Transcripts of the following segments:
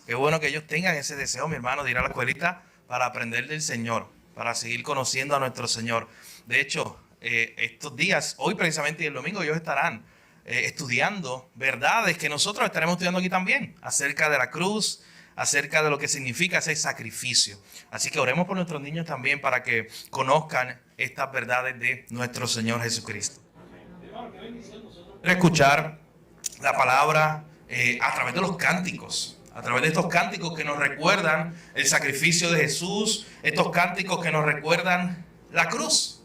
Qué bueno que ellos tengan ese deseo, mi hermano, de ir a la escuelita para aprender del Señor, para seguir conociendo a nuestro Señor. De hecho, estos días, hoy precisamente y el domingo, ellos estarán estudiando verdades que nosotros estaremos estudiando aquí también, acerca de la cruz, acerca de lo que significa ese sacrificio. Así que oremos por nuestros niños también para que conozcan estas verdades de nuestro Señor Jesucristo. Escuchar la palabra a través de los cánticos. A través de estos cánticos que nos recuerdan el sacrificio de Jesús, estos cánticos que nos recuerdan la cruz.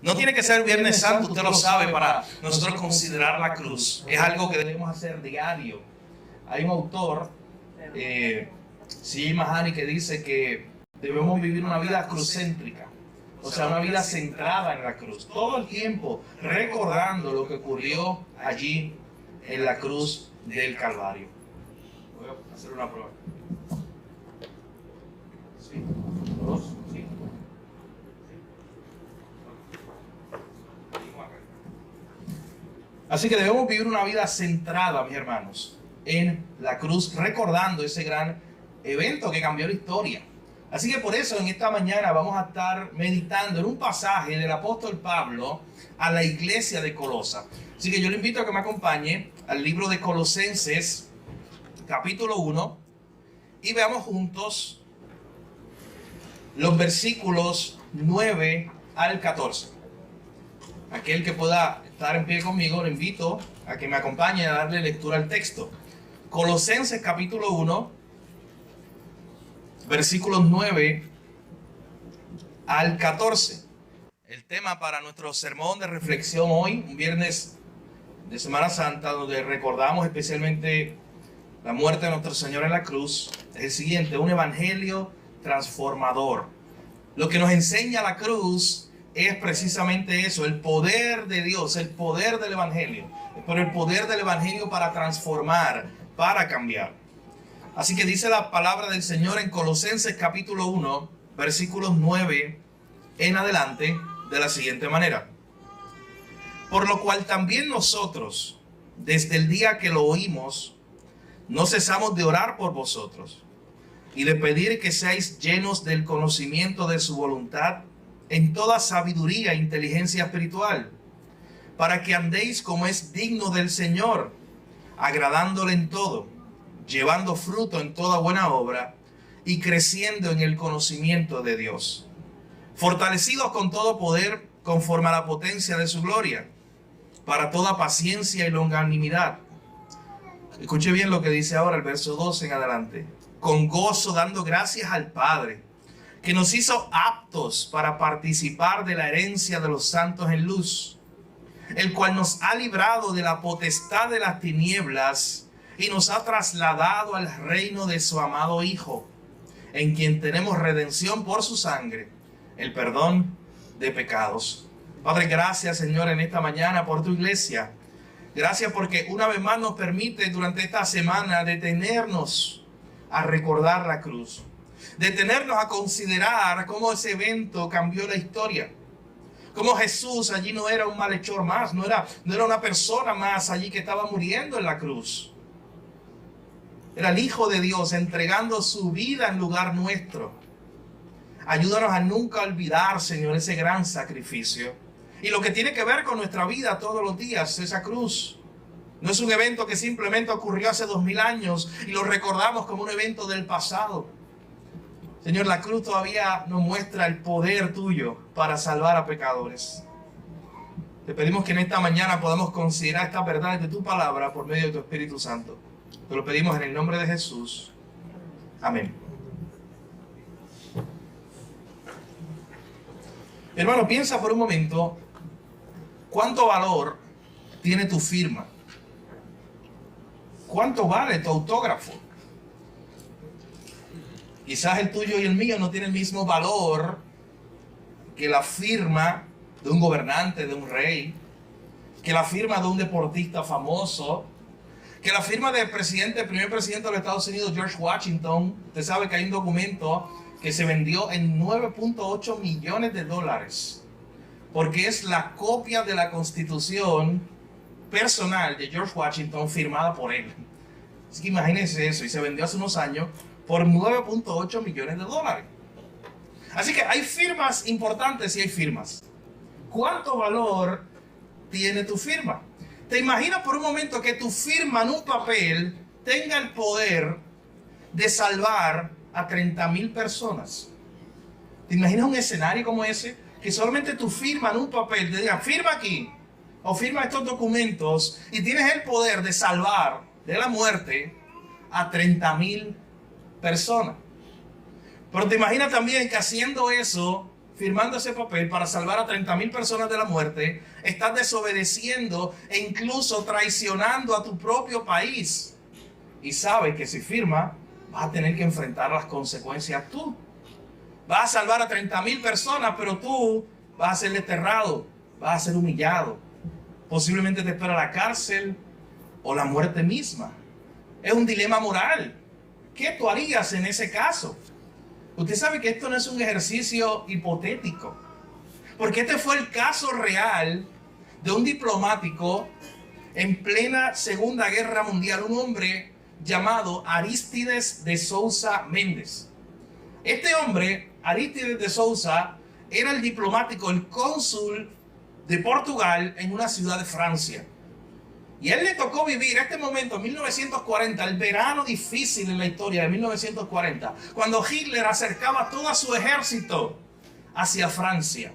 No tiene que ser Viernes Santo, usted lo sabe, para nosotros considerar la cruz. Es algo que debemos hacer diario. Hay un autor, C.J. Mahaney, que dice que debemos vivir una vida crucéntrica. O sea, una vida centrada en la cruz. Todo el tiempo recordando lo que ocurrió allí en la cruz del Calvario. Voy a hacer una prueba. Sí, dos, sí. Así que debemos vivir una vida centrada, mis hermanos, en la cruz, recordando ese gran evento que cambió la historia. Así que por eso en esta mañana vamos a estar meditando en un pasaje del apóstol Pablo a la iglesia de Colosa. Así que yo le invito a que me acompañe al libro de Colosenses, capítulo 1, y veamos juntos los versículos 9 al 14. Aquel que pueda estar en pie conmigo, le invito a que me acompañe a darle lectura al texto. Colosenses capítulo 1, versículos 9 al 14. El tema para nuestro sermón de reflexión hoy, un viernes de Semana Santa, donde recordamos especialmente la muerte de nuestro Señor en la cruz, es el siguiente: un evangelio transformador. Lo que nos enseña la cruz es precisamente eso, el poder de Dios, el poder del evangelio, pero el poder del evangelio para transformar, para cambiar. Así que dice la palabra del Señor en Colosenses capítulo 1, versículos 9 en adelante, de la siguiente manera: por lo cual también nosotros, desde el día que lo oímos, no cesamos de orar por vosotros y de pedir que seáis llenos del conocimiento de su voluntad en toda sabiduría e inteligencia espiritual, para que andéis como es digno del Señor, agradándole en todo, llevando fruto en toda buena obra y creciendo en el conocimiento de Dios, fortalecidos con todo poder conforme a la potencia de su gloria, para toda paciencia y longanimidad. Escuche bien lo que dice ahora el verso 12 en adelante: con gozo dando gracias al Padre, que nos hizo aptos para participar de la herencia de los santos en luz, el cual nos ha librado de la potestad de las tinieblas y nos ha trasladado al reino de su amado Hijo, en quien tenemos redención por su sangre, el perdón de pecados. Padre, gracias, Señor, en esta mañana por tu iglesia. Gracias porque una vez más nos permite durante esta semana detenernos a recordar la cruz, detenernos a considerar cómo ese evento cambió la historia, cómo Jesús allí no era un malhechor más, no era una persona más allí que estaba muriendo en la cruz. Era el Hijo de Dios entregando su vida en lugar nuestro. Ayúdanos a nunca olvidar, Señor, ese gran sacrificio y lo que tiene que ver con nuestra vida todos los días. Esa cruz no es un evento que simplemente ocurrió hace 2000 años y lo recordamos como un evento del pasado. Señor, la cruz todavía nos muestra el poder tuyo para salvar a pecadores. Te pedimos que en esta mañana podamos considerar estas verdades de tu palabra por medio de tu Espíritu Santo. Te lo pedimos en el nombre de Jesús. Amén. Hermano, piensa por un momento cuánto valor tiene tu firma. ¿Cuánto vale tu autógrafo? Quizás el tuyo y el mío no tienen el mismo valor que la firma de un gobernante, de un rey, que la firma de un deportista famoso, que la firma del primer presidente de los Estados Unidos, George Washington. Usted sabe que hay un documento que se vendió en $9.8 millones, porque es la copia de la Constitución personal de George Washington firmada por él. Así que imagínense eso, y se vendió hace unos años por 9.8 millones de dólares. Así que hay firmas importantes y hay firmas. ¿Cuánto valor tiene tu firma? ¿Te imaginas por un momento que tu firma en un papel tenga el poder de salvar a 30,000 personas? ¿Te imaginas un escenario como ese? Que solamente tu firma en un papel te diga, firma aquí, o firma estos documentos, y tienes el poder de salvar de la muerte a 30,000 personas. Pero te imaginas también que haciendo eso, firmando ese papel para salvar a 30,000 personas de la muerte, estás desobedeciendo e incluso traicionando a tu propio país. Y sabes que si firma, vas a tener que enfrentar las consecuencias tú. Vas a salvar a 30,000 personas, pero tú vas a ser desterrado, vas a ser humillado. Posiblemente te espera la cárcel o la muerte misma. Es un dilema moral. ¿Qué tú harías en ese caso? Usted sabe que esto no es un ejercicio hipotético, porque este fue el caso real de un diplomático en plena Segunda Guerra Mundial, un hombre llamado Arístides de Sousa Mendes. Este hombre, Arístides de Sousa, era el diplomático, el cónsul de Portugal en una ciudad de Francia. Y a él le tocó vivir este momento, 1940, el verano difícil en la historia de 1940, cuando Hitler acercaba todo su ejército hacia Francia.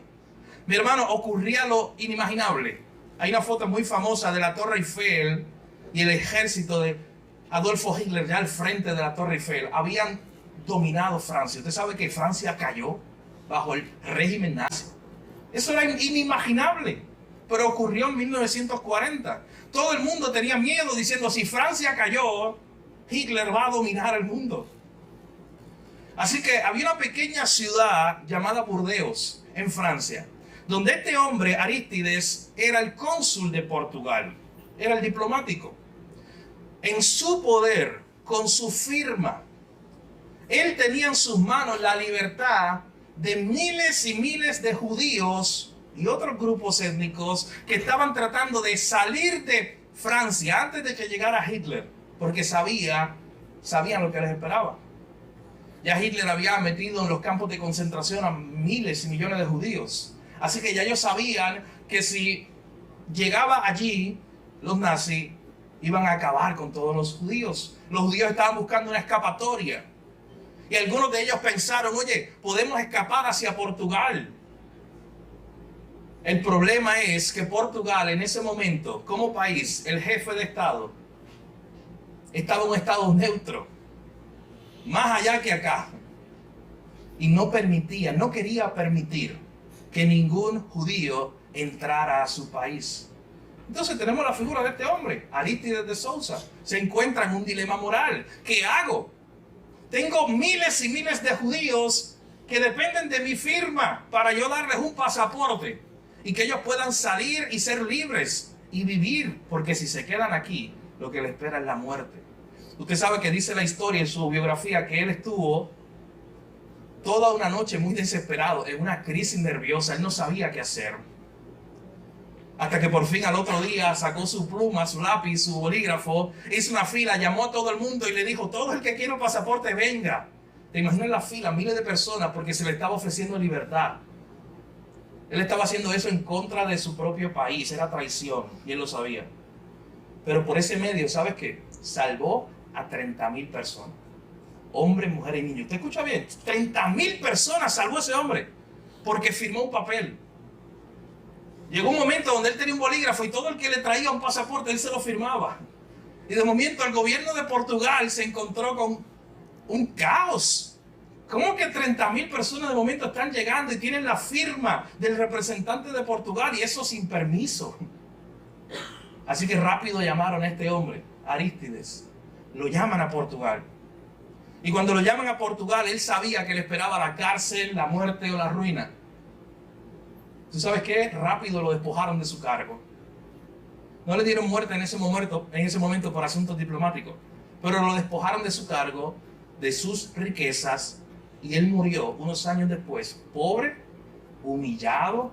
Mi hermano, ocurría lo inimaginable. Hay una foto muy famosa de la Torre Eiffel y el ejército de Adolfo Hitler ya al frente de la Torre Eiffel. Habían dominado Francia. Usted sabe que Francia cayó bajo el régimen nazi. Eso era inimaginable, pero ocurrió en 1940. Todo el mundo tenía miedo diciendo, si Francia cayó, Hitler va a dominar el mundo. Así que había una pequeña ciudad llamada Burdeos, en Francia, donde este hombre, Arístides, era el cónsul de Portugal, era el diplomático. En su poder, con su firma, él tenía en sus manos la libertad de miles y miles de judíos y otros grupos étnicos que estaban tratando de salir de Francia antes de que llegara Hitler, porque sabían lo que les esperaba. Ya Hitler había metido en los campos de concentración a miles y millones de judíos. Así que ya ellos sabían que si llegaba allí los nazis, iban a acabar con todos los judíos. Los judíos estaban buscando una escapatoria. Y algunos de ellos pensaron, oye, podemos escapar hacia Portugal. El problema es que Portugal en ese momento, como país, el jefe de Estado, estaba en un estado neutro, más allá que acá. Y no quería permitir que ningún judío entrara a su país. Entonces tenemos la figura de este hombre, Arístides de Sousa. Se encuentra en un dilema moral. ¿Qué hago? Tengo miles y miles de judíos que dependen de mi firma para yo darles un pasaporte y que ellos puedan salir y ser libres y vivir, porque si se quedan aquí, lo que les espera es la muerte. Usted sabe que dice la historia en su biografía que él estuvo toda una noche muy desesperado, en una crisis nerviosa. Él no sabía qué hacer. Hasta que por fin al otro día sacó su pluma, su lápiz, su bolígrafo, hizo una fila, llamó a todo el mundo y le dijo, todo el que quiera un pasaporte, venga. Te imaginas la fila, miles de personas, porque se le estaba ofreciendo libertad. Él estaba haciendo eso en contra de su propio país, era traición, y él lo sabía. Pero por ese medio, ¿sabes qué? Salvó a 30,000 personas. Hombres, mujeres y niños. ¿Usted escucha bien? 30,000 personas salvó ese hombre, porque firmó un papel. Llegó un momento donde él tenía un bolígrafo y todo el que le traía un pasaporte, él se lo firmaba. Y de momento el gobierno de Portugal se encontró con un caos. ¿Cómo que 30,000 personas de momento están llegando y tienen la firma del representante de Portugal y eso sin permiso? Así que rápido llamaron a este hombre, Arístides. Lo llaman a Portugal. Y cuando lo llaman a Portugal, él sabía que le esperaba la cárcel, la muerte o la ruina. ¿Tú sabes qué? Rápido lo despojaron de su cargo. No le dieron muerte en ese momento por asuntos diplomáticos, pero lo despojaron de su cargo, de sus riquezas, y él murió unos años después, pobre, humillado,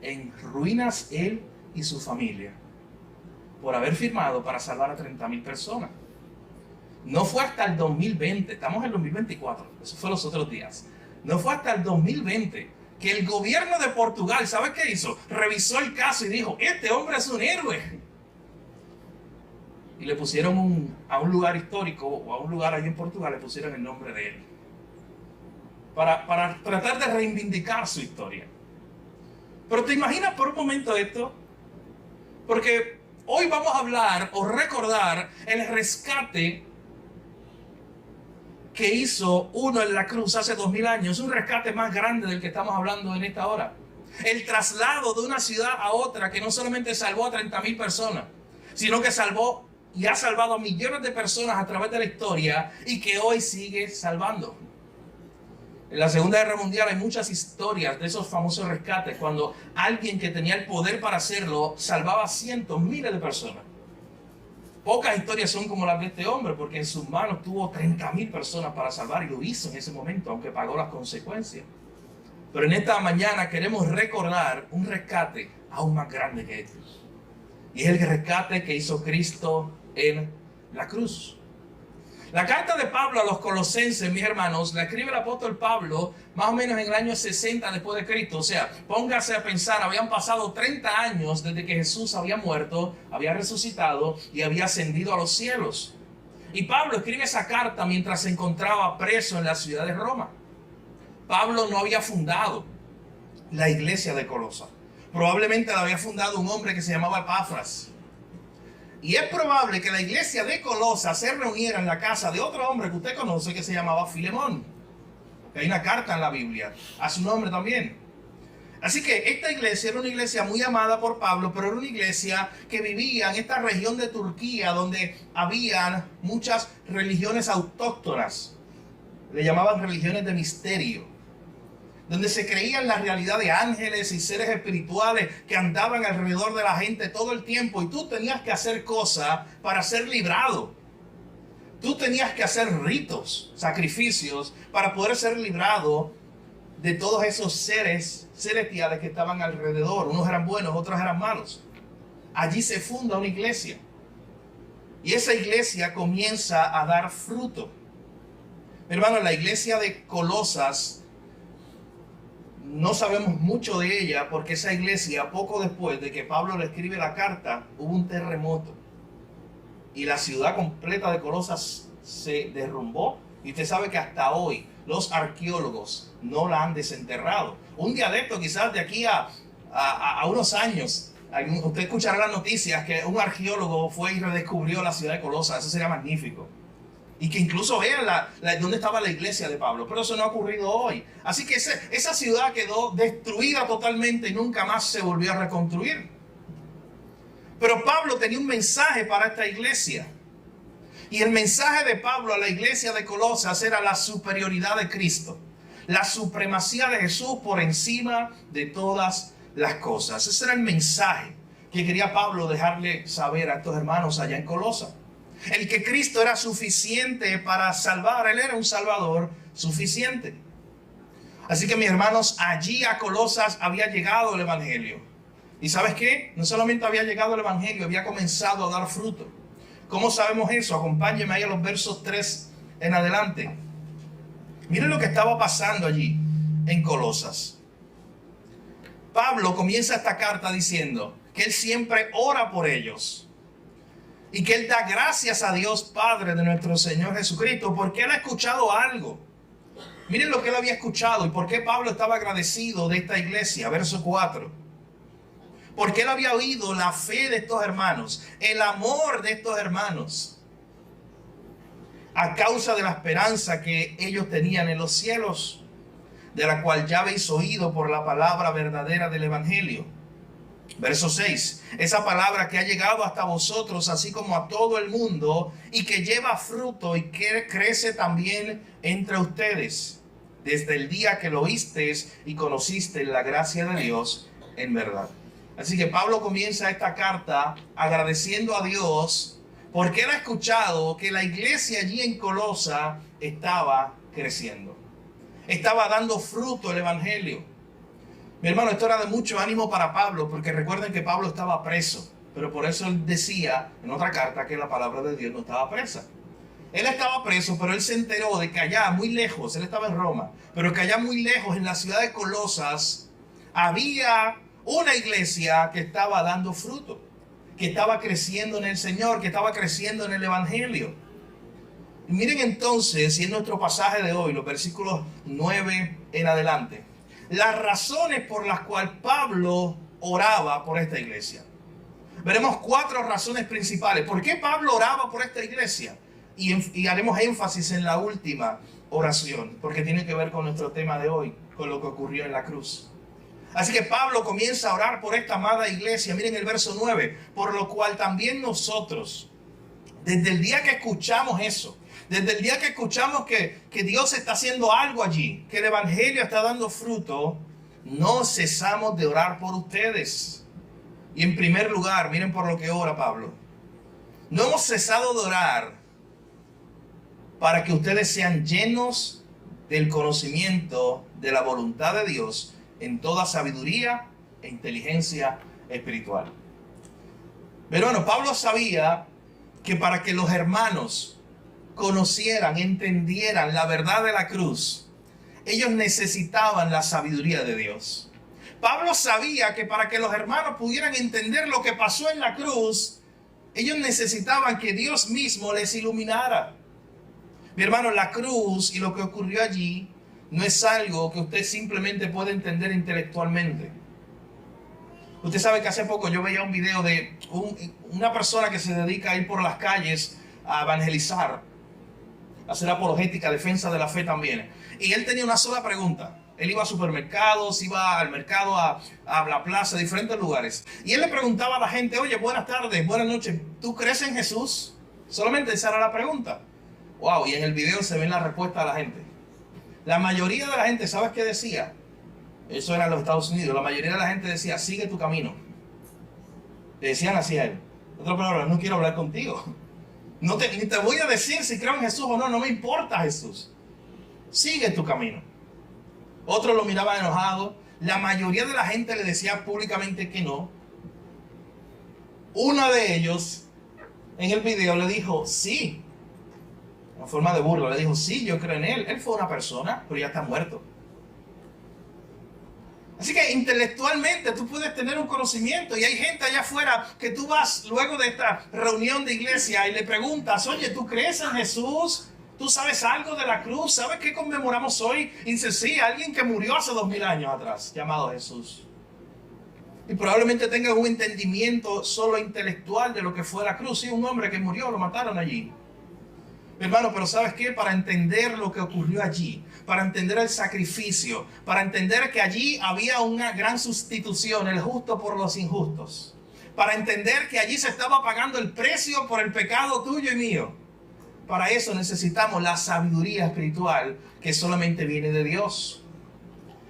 en ruinas él y su familia, por haber firmado para salvar a 30,000 personas. No fue hasta el 2020, estamos en el 2024, eso fue los otros días. No fue hasta el 2020 que el gobierno de Portugal, ¿sabe qué hizo? Revisó el caso y dijo, este hombre es un héroe. Y le pusieron a un lugar histórico, o a un lugar allí en Portugal, le pusieron el nombre de él. Para tratar de reivindicar su historia. Pero ¿te imaginas por un momento esto? Porque hoy vamos a hablar o recordar el rescate que hizo uno en la cruz hace 2000 años. Un rescate más grande del que estamos hablando en esta hora. El traslado de una ciudad a otra que no solamente salvó a 30,000 personas, sino que salvó y ha salvado a millones de personas a través de la historia y que hoy sigue salvando. En la Segunda Guerra Mundial hay muchas historias de esos famosos rescates cuando alguien que tenía el poder para hacerlo salvaba cientos, miles de personas. Pocas historias son como las de este hombre, porque en sus manos tuvo 30,000 personas para salvar y lo hizo en ese momento, aunque pagó las consecuencias. Pero en esta mañana queremos recordar un rescate aún más grande que este. Y es el rescate que hizo Cristo en la cruz. La carta de Pablo a los Colosenses, mis hermanos, la escribe el apóstol Pablo más o menos en el año 60 después de Cristo. O sea, póngase a pensar, habían pasado 30 años desde que Jesús había muerto, había resucitado y había ascendido a los cielos. Y Pablo escribe esa carta mientras se encontraba preso en la ciudad de Roma. Pablo no había fundado la iglesia de Colosa. Probablemente la había fundado un hombre que se llamaba Epafras. Y es probable que la iglesia de Colosa se reuniera en la casa de otro hombre que usted conoce que se llamaba Filemón. Hay una carta en la Biblia a su nombre también. Así que esta iglesia era una iglesia muy amada por Pablo, pero era una iglesia que vivía en esta región de Turquía donde habían muchas religiones autóctonas. Le llamaban religiones de misterio, donde se creía en la realidad de ángeles y seres espirituales que andaban alrededor de la gente todo el tiempo, y tú tenías que hacer cosas para ser librado. Tú tenías que hacer ritos, sacrificios, para poder ser librado de todos esos seres celestiales que estaban alrededor. Unos eran buenos, otros eran malos. Allí se funda una iglesia, y esa iglesia comienza a dar fruto. Hermano, la iglesia de Colosas, no sabemos mucho de ella porque esa iglesia, poco después de que Pablo le escribe la carta, hubo un terremoto y la ciudad completa de Colosas se derrumbó. Y usted sabe que hasta hoy los arqueólogos no la han desenterrado. Un día de esto, quizás de aquí a unos años, usted escuchará las noticias que un arqueólogo fue y redescubrió la ciudad de Colosas. Eso sería magnífico. Y que incluso vean dónde estaba la iglesia de Pablo. Pero eso no ha ocurrido hoy. Así que esa ciudad quedó destruida totalmente y nunca más se volvió a reconstruir. Pero Pablo tenía un mensaje para esta iglesia. Y el mensaje de Pablo a la iglesia de Colosas era la superioridad de Cristo. La supremacía de Jesús por encima de todas las cosas. Ese era el mensaje que quería Pablo dejarle saber a estos hermanos allá en Colosas. El que Cristo era suficiente para salvar. Él era un salvador suficiente. Así que mis hermanos, allí a Colosas había llegado el evangelio. ¿Y sabes qué? No solamente había llegado el evangelio, había comenzado a dar fruto. ¿Cómo sabemos eso? Acompáñenme ahí a los versos 3 en adelante. Miren lo que estaba pasando allí en Colosas. Pablo comienza esta carta diciendo que él siempre ora por ellos. Y que él da gracias a Dios Padre de nuestro Señor Jesucristo porque él ha escuchado algo. Miren lo que él había escuchado y por qué Pablo estaba agradecido de esta iglesia. Verso 4. Porque él había oído la fe de estos hermanos, el amor de estos hermanos, a causa de la esperanza que ellos tenían en los cielos, de la cual ya habéis oído por la palabra verdadera del evangelio. Verso 6. Esa palabra que ha llegado hasta vosotros, así como a todo el mundo, y que lleva fruto y que crece también entre ustedes, desde el día que lo oísteis y conocisteis la gracia de Dios en verdad. Así que Pablo comienza esta carta agradeciendo a Dios porque él ha escuchado que la iglesia allí en Colosa estaba creciendo. Estaba dando fruto el evangelio. Mi hermano, esto era de mucho ánimo para Pablo, porque recuerden que Pablo estaba preso, pero por eso él decía en otra carta que la palabra de Dios no estaba presa. Él estaba preso, pero él se enteró de que allá muy lejos, él estaba en Roma, pero que allá muy lejos, en la ciudad de Colosas, había una iglesia que estaba dando fruto, que estaba creciendo en el Señor, que estaba creciendo en el Evangelio. Y miren entonces, y en nuestro pasaje de hoy, los versículos 9 en adelante, las razones por las cuales Pablo oraba por esta iglesia. Veremos 4 razones principales. ¿Por qué Pablo oraba por esta iglesia? Y haremos énfasis en la última oración, porque tiene que ver con nuestro tema de hoy, con lo que ocurrió en la cruz. Así que Pablo comienza a orar por esta amada iglesia. Miren el verso 9. Por lo cual también nosotros, desde el día que escuchamos eso, desde el día que escuchamos que Dios está haciendo algo allí, que el Evangelio está dando fruto, no cesamos de orar por ustedes. Y en primer lugar, miren por lo que ora Pablo. No hemos cesado de orar para que ustedes sean llenos del conocimiento de la voluntad de Dios en toda sabiduría e inteligencia espiritual. Pero bueno, Pablo sabía que para que los hermanos conocieran, entendieran la verdad de la cruz, ellos necesitaban la sabiduría de Dios. Pablo sabía que para que los hermanos pudieran entender lo que pasó en la cruz, ellos necesitaban que Dios mismo les iluminara. Mi hermano, la cruz y lo que ocurrió allí no es algo que usted simplemente puede entender intelectualmente. Usted sabe que hace poco yo veía un video de una persona que se dedica a ir por las calles a evangelizar, a hacer apologética, defensa de la fe también. Y él tenía una sola pregunta. Él iba a supermercados, iba al mercado, a la plaza, a diferentes lugares. Y él le preguntaba a la gente, oye, buenas tardes, buenas noches, ¿tú crees en Jesús? Solamente esa era la pregunta. Wow, y en el video se ven la respuesta de la gente. La mayoría de la gente, ¿sabes qué decía? Eso era en los Estados Unidos. La mayoría de la gente decía, sigue tu camino. Le decían así a él. Otra palabra, no quiero hablar contigo. Ni te voy a decir si creo en Jesús o no, no me importa Jesús. Sigue tu camino. Otros lo miraban enojado. La mayoría de la gente le decía públicamente que no. Uno de ellos, en el video, le dijo, sí. En forma de burla, le dijo, sí, yo creo en él. Él fue una persona, pero ya está muerto. Así que intelectualmente tú puedes tener un conocimiento y hay gente allá afuera que tú vas luego de esta reunión de iglesia y le preguntas, oye, ¿tú crees en Jesús? ¿Tú sabes algo de la cruz? ¿Sabes qué conmemoramos hoy? Y dice, sí, alguien que murió hace 2000 años atrás, llamado Jesús. Y probablemente tengas un entendimiento solo intelectual de lo que fue la cruz. Sí, un hombre que murió, lo mataron allí. Hermano, pero ¿sabes qué? Para entender lo que ocurrió allí, para entender el sacrificio, para entender que allí había una gran sustitución, el justo por los injustos, para entender que allí se estaba pagando el precio por el pecado tuyo y mío, para eso necesitamos la sabiduría espiritual que solamente viene de Dios.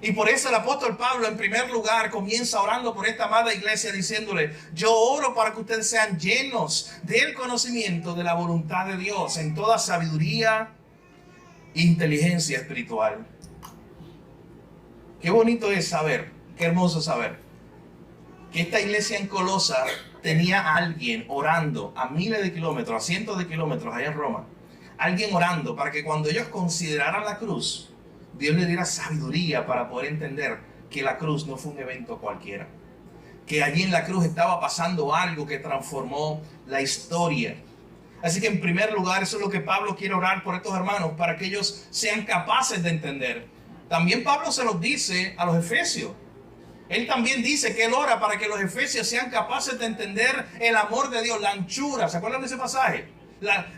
Y por eso el apóstol Pablo en primer lugar comienza orando por esta amada iglesia diciéndole, yo oro para que ustedes sean llenos del conocimiento de la voluntad de Dios en toda sabiduría e inteligencia espiritual. Qué bonito es saber, qué hermoso saber que esta iglesia en Colosas tenía a alguien orando a miles de kilómetros, a cientos de kilómetros allá en Roma. Alguien orando para que cuando ellos consideraran la cruz, Dios le diera sabiduría para poder entender que la cruz no fue un evento cualquiera. Que allí en la cruz estaba pasando algo que transformó la historia. Así que en primer lugar, eso es lo que Pablo quiere orar por estos hermanos, para que ellos sean capaces de entender. También Pablo se los dice a los efesios. Él también dice que él ora para que los efesios sean capaces de entender el amor de Dios, la anchura. ¿Se acuerdan de ese pasaje?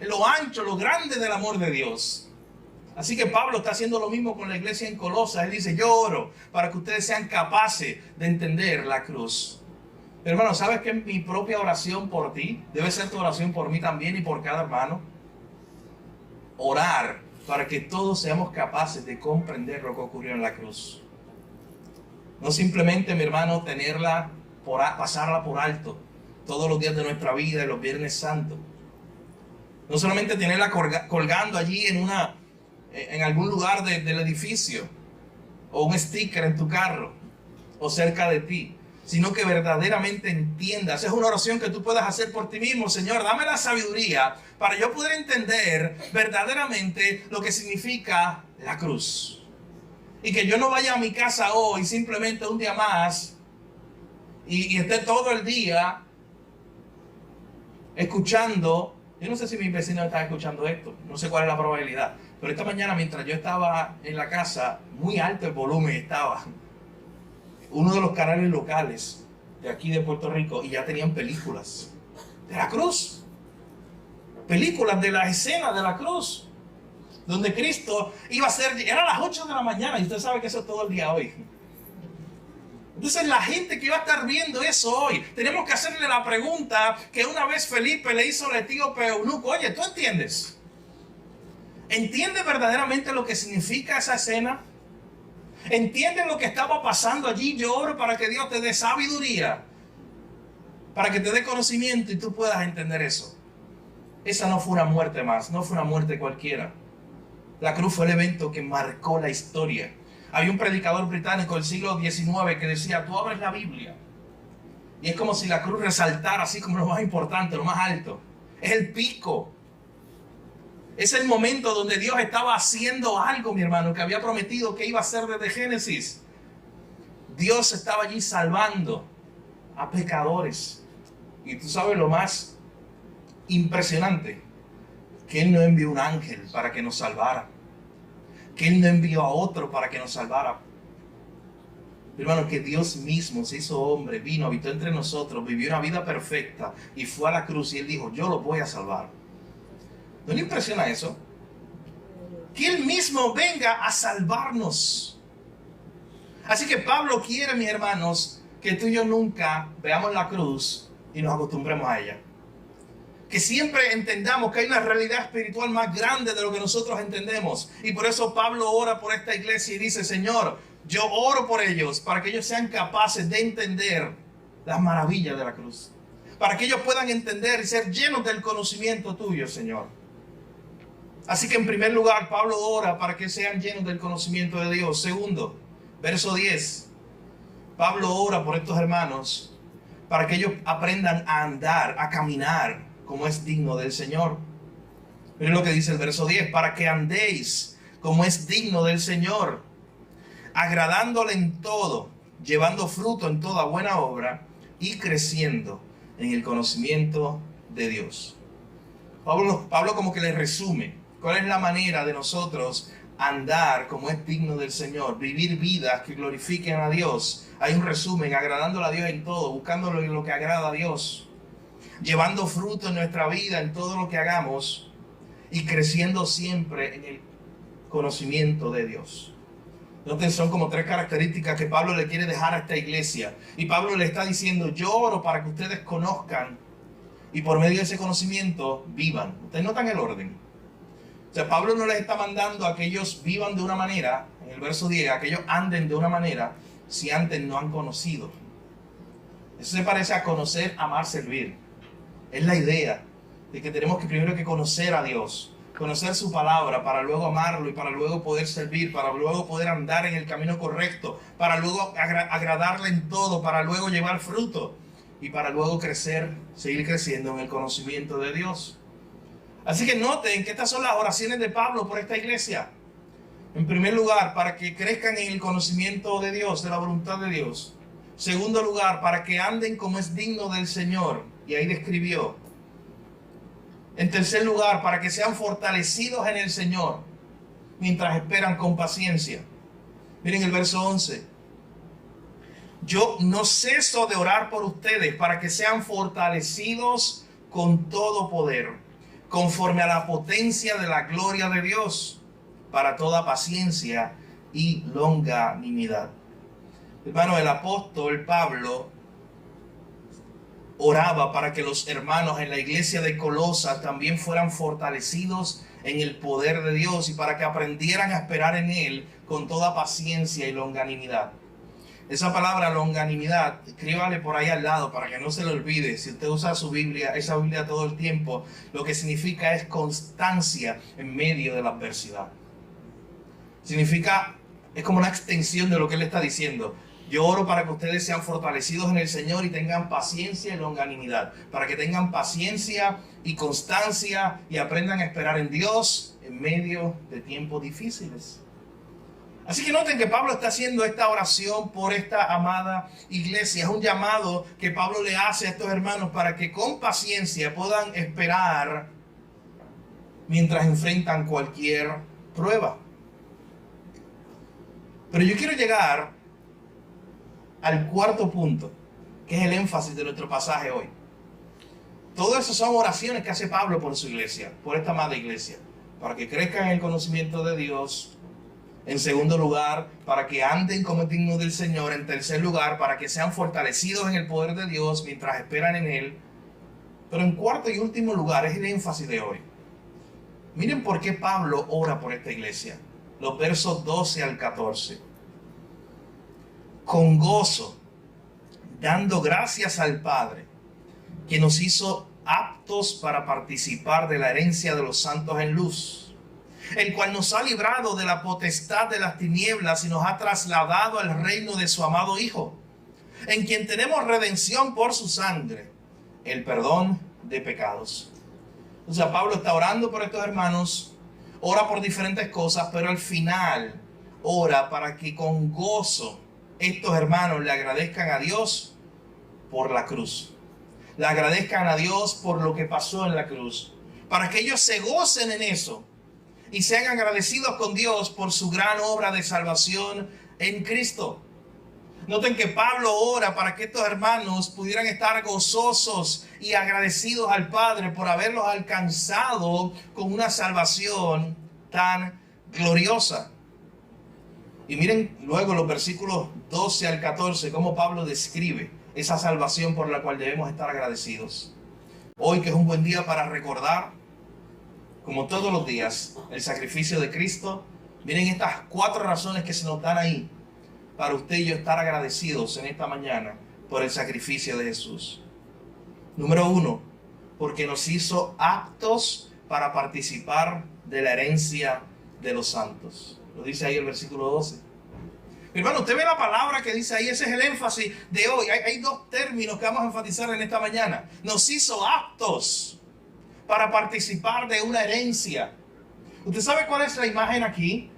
Lo ancho, lo grande del amor de Dios. Así que Pablo está haciendo lo mismo con la iglesia en Colosas. Él dice, yo oro para que ustedes sean capaces de entender la cruz. Pero hermano, ¿sabes que mi propia oración por ti debe ser tu oración por mí también y por cada hermano? Orar para que todos seamos capaces de comprender lo que ocurrió en la cruz. No simplemente, mi hermano, pasarla por alto todos los días de nuestra vida y los Viernes Santos. No solamente tenerla colgando allí en algún lugar del edificio, o un sticker en tu carro, o cerca de ti, sino que verdaderamente entiendas. Es una oración que tú puedas hacer por ti mismo. Señor, dame la sabiduría para yo poder entender verdaderamente lo que significa la cruz. Y que yo no vaya a mi casa hoy simplemente un día más y esté todo el día escuchando. Yo no sé si mis vecinos están escuchando esto, no sé cuál es la probabilidad, pero esta mañana mientras yo estaba en la casa, muy alto el volumen estaba uno de los canales locales de aquí de Puerto Rico, y ya tenían películas de la cruz, películas de la escena de la cruz, donde Cristo iba a ser, era las 8 de la mañana, y usted sabe que eso es todo el día hoy. Entonces la gente que va a estar viendo eso hoy, tenemos que hacerle la pregunta que una vez Felipe le hizo al etíope eunuco. Oye, ¿tú entiendes? ¿Entiendes verdaderamente lo que significa esa escena? ¿Entiendes lo que estaba pasando allí? Yo oro para que Dios te dé sabiduría, para que te dé conocimiento y tú puedas entender eso. Esa no fue una muerte más, no fue una muerte cualquiera. La cruz fue el evento que marcó la historia. Había un predicador británico del siglo XIX que decía, tú abres la Biblia y es como si la cruz resaltara así como lo más importante, lo más alto. Es el pico. Es el momento donde Dios estaba haciendo algo, mi hermano, que había prometido que iba a hacer desde Génesis. Dios estaba allí salvando a pecadores. Y tú sabes lo más impresionante, que Él no envió un ángel para que nos salvara, que Él no envió a otro para que nos salvara. Hermano, que Dios mismo se hizo hombre, vino, habitó entre nosotros, vivió una vida perfecta y fue a la cruz y Él dijo, yo lo voy a salvar. ¿No le impresiona eso? Que Él mismo venga a salvarnos. Así que Pablo quiere, mis hermanos, que tú y yo nunca veamos la cruz y nos acostumbremos a ella. Que siempre entendamos que hay una realidad espiritual más grande de lo que nosotros entendemos. Y por eso Pablo ora por esta iglesia y dice, Señor, yo oro por ellos para que ellos sean capaces de entender las maravillas de la cruz. Para que ellos puedan entender y ser llenos del conocimiento tuyo, Señor. Así que en primer lugar, Pablo ora para que sean llenos del conocimiento de Dios. Segundo, verso 10. Pablo ora por estos hermanos para que ellos aprendan a andar, a caminar como es digno del Señor. Miren lo que dice el verso 10. Para que andéis como es digno del Señor, agradándole en todo, llevando fruto en toda buena obra y creciendo en el conocimiento de Dios. Pablo como que le resume cuál es la manera de nosotros andar como es digno del Señor, vivir vidas que glorifiquen a Dios. Hay un resumen, agradándole a Dios en todo, buscando lo que agrada a Dios, llevando fruto en nuestra vida, en todo lo que hagamos y creciendo siempre en el conocimiento de Dios. Entonces son como tres características que Pablo le quiere dejar a esta iglesia. Y Pablo le está diciendo, yo oro para que ustedes conozcan y por medio de ese conocimiento vivan. Ustedes notan el orden. O sea, Pablo no les está mandando a que ellos vivan de una manera, en el verso 10, a que ellos anden de una manera si antes no han conocido. Eso se parece a conocer, amar, servir. Es la idea de que tenemos que primero que conocer a Dios, conocer su palabra para luego amarlo y para luego poder servir, para luego poder andar en el camino correcto, para luego agradarle en todo, para luego llevar fruto y para luego crecer, seguir creciendo en el conocimiento de Dios. Así que noten que estas son las oraciones de Pablo por esta iglesia. En primer lugar, para que crezcan en el conocimiento de Dios, de la voluntad de Dios. Segundo lugar, para que anden como es digno del Señor. Y ahí describió. En tercer lugar, para que sean fortalecidos en el Señor mientras esperan con paciencia. Miren el verso 11. Yo no ceso de orar por ustedes para que sean fortalecidos con todo poder, conforme a la potencia de la gloria de Dios, para toda paciencia y longanimidad. Hermano, el apóstol Pablo oraba para que los hermanos en la iglesia de Colosas también fueran fortalecidos en el poder de Dios y para que aprendieran a esperar en Él con toda paciencia y longanimidad. Esa palabra longanimidad, escríbale por ahí al lado para que no se le olvide. Si usted usa su Biblia, esa Biblia todo el tiempo, lo que significa es constancia en medio de la adversidad. Significa, es como una extensión de lo que él está diciendo. Yo oro para que ustedes sean fortalecidos en el Señor y tengan paciencia y longanimidad, para que tengan paciencia y constancia y aprendan a esperar en Dios en medio de tiempos difíciles. Así que noten que Pablo está haciendo esta oración por esta amada iglesia. Es un llamado que Pablo le hace a estos hermanos para que con paciencia puedan esperar mientras enfrentan cualquier prueba. Pero yo quiero llegar al cuarto punto, que es el énfasis de nuestro pasaje hoy. Todo eso son oraciones que hace Pablo por su iglesia, por esta amada iglesia, para que crezcan en el conocimiento de Dios. En segundo lugar, para que anden como es digno del Señor. En tercer lugar, para que sean fortalecidos en el poder de Dios mientras esperan en Él. Pero en cuarto y último lugar, es el énfasis de hoy. Miren por qué Pablo ora por esta iglesia. Los versos 12 al 14. Con gozo, dando gracias al Padre, que nos hizo aptos para participar de la herencia de los santos en luz, el cual nos ha librado de la potestad de las tinieblas y nos ha trasladado al reino de su amado Hijo, en quien tenemos redención por su sangre, el perdón de pecados. O sea, Pablo está orando por estos hermanos, ora por diferentes cosas, pero al final ora para que con gozo estos hermanos le agradezcan a Dios por la cruz. Le agradezcan a Dios por lo que pasó en la cruz, para que ellos se gocen en eso y sean agradecidos con Dios por su gran obra de salvación en Cristo. Noten que Pablo ora para que estos hermanos pudieran estar gozosos y agradecidos al Padre por haberlos alcanzado con una salvación tan gloriosa. Y miren luego los versículos 12 al 14, cómo Pablo describe esa salvación por la cual debemos estar agradecidos. Hoy, que es un buen día para recordar, como todos los días, el sacrificio de Cristo. Miren estas 4 razones que se nos dan ahí para usted y yo estar agradecidos en esta mañana por el sacrificio de Jesús. Número 1, porque nos hizo aptos para participar de la herencia de los santos. Lo dice ahí el versículo 12. Mi hermano, usted ve la palabra que dice ahí, ese es el énfasis de hoy. Hay 2 términos que vamos a enfatizar en esta mañana. Nos hizo aptos para participar de una herencia. ¿Usted sabe cuál es la imagen aquí?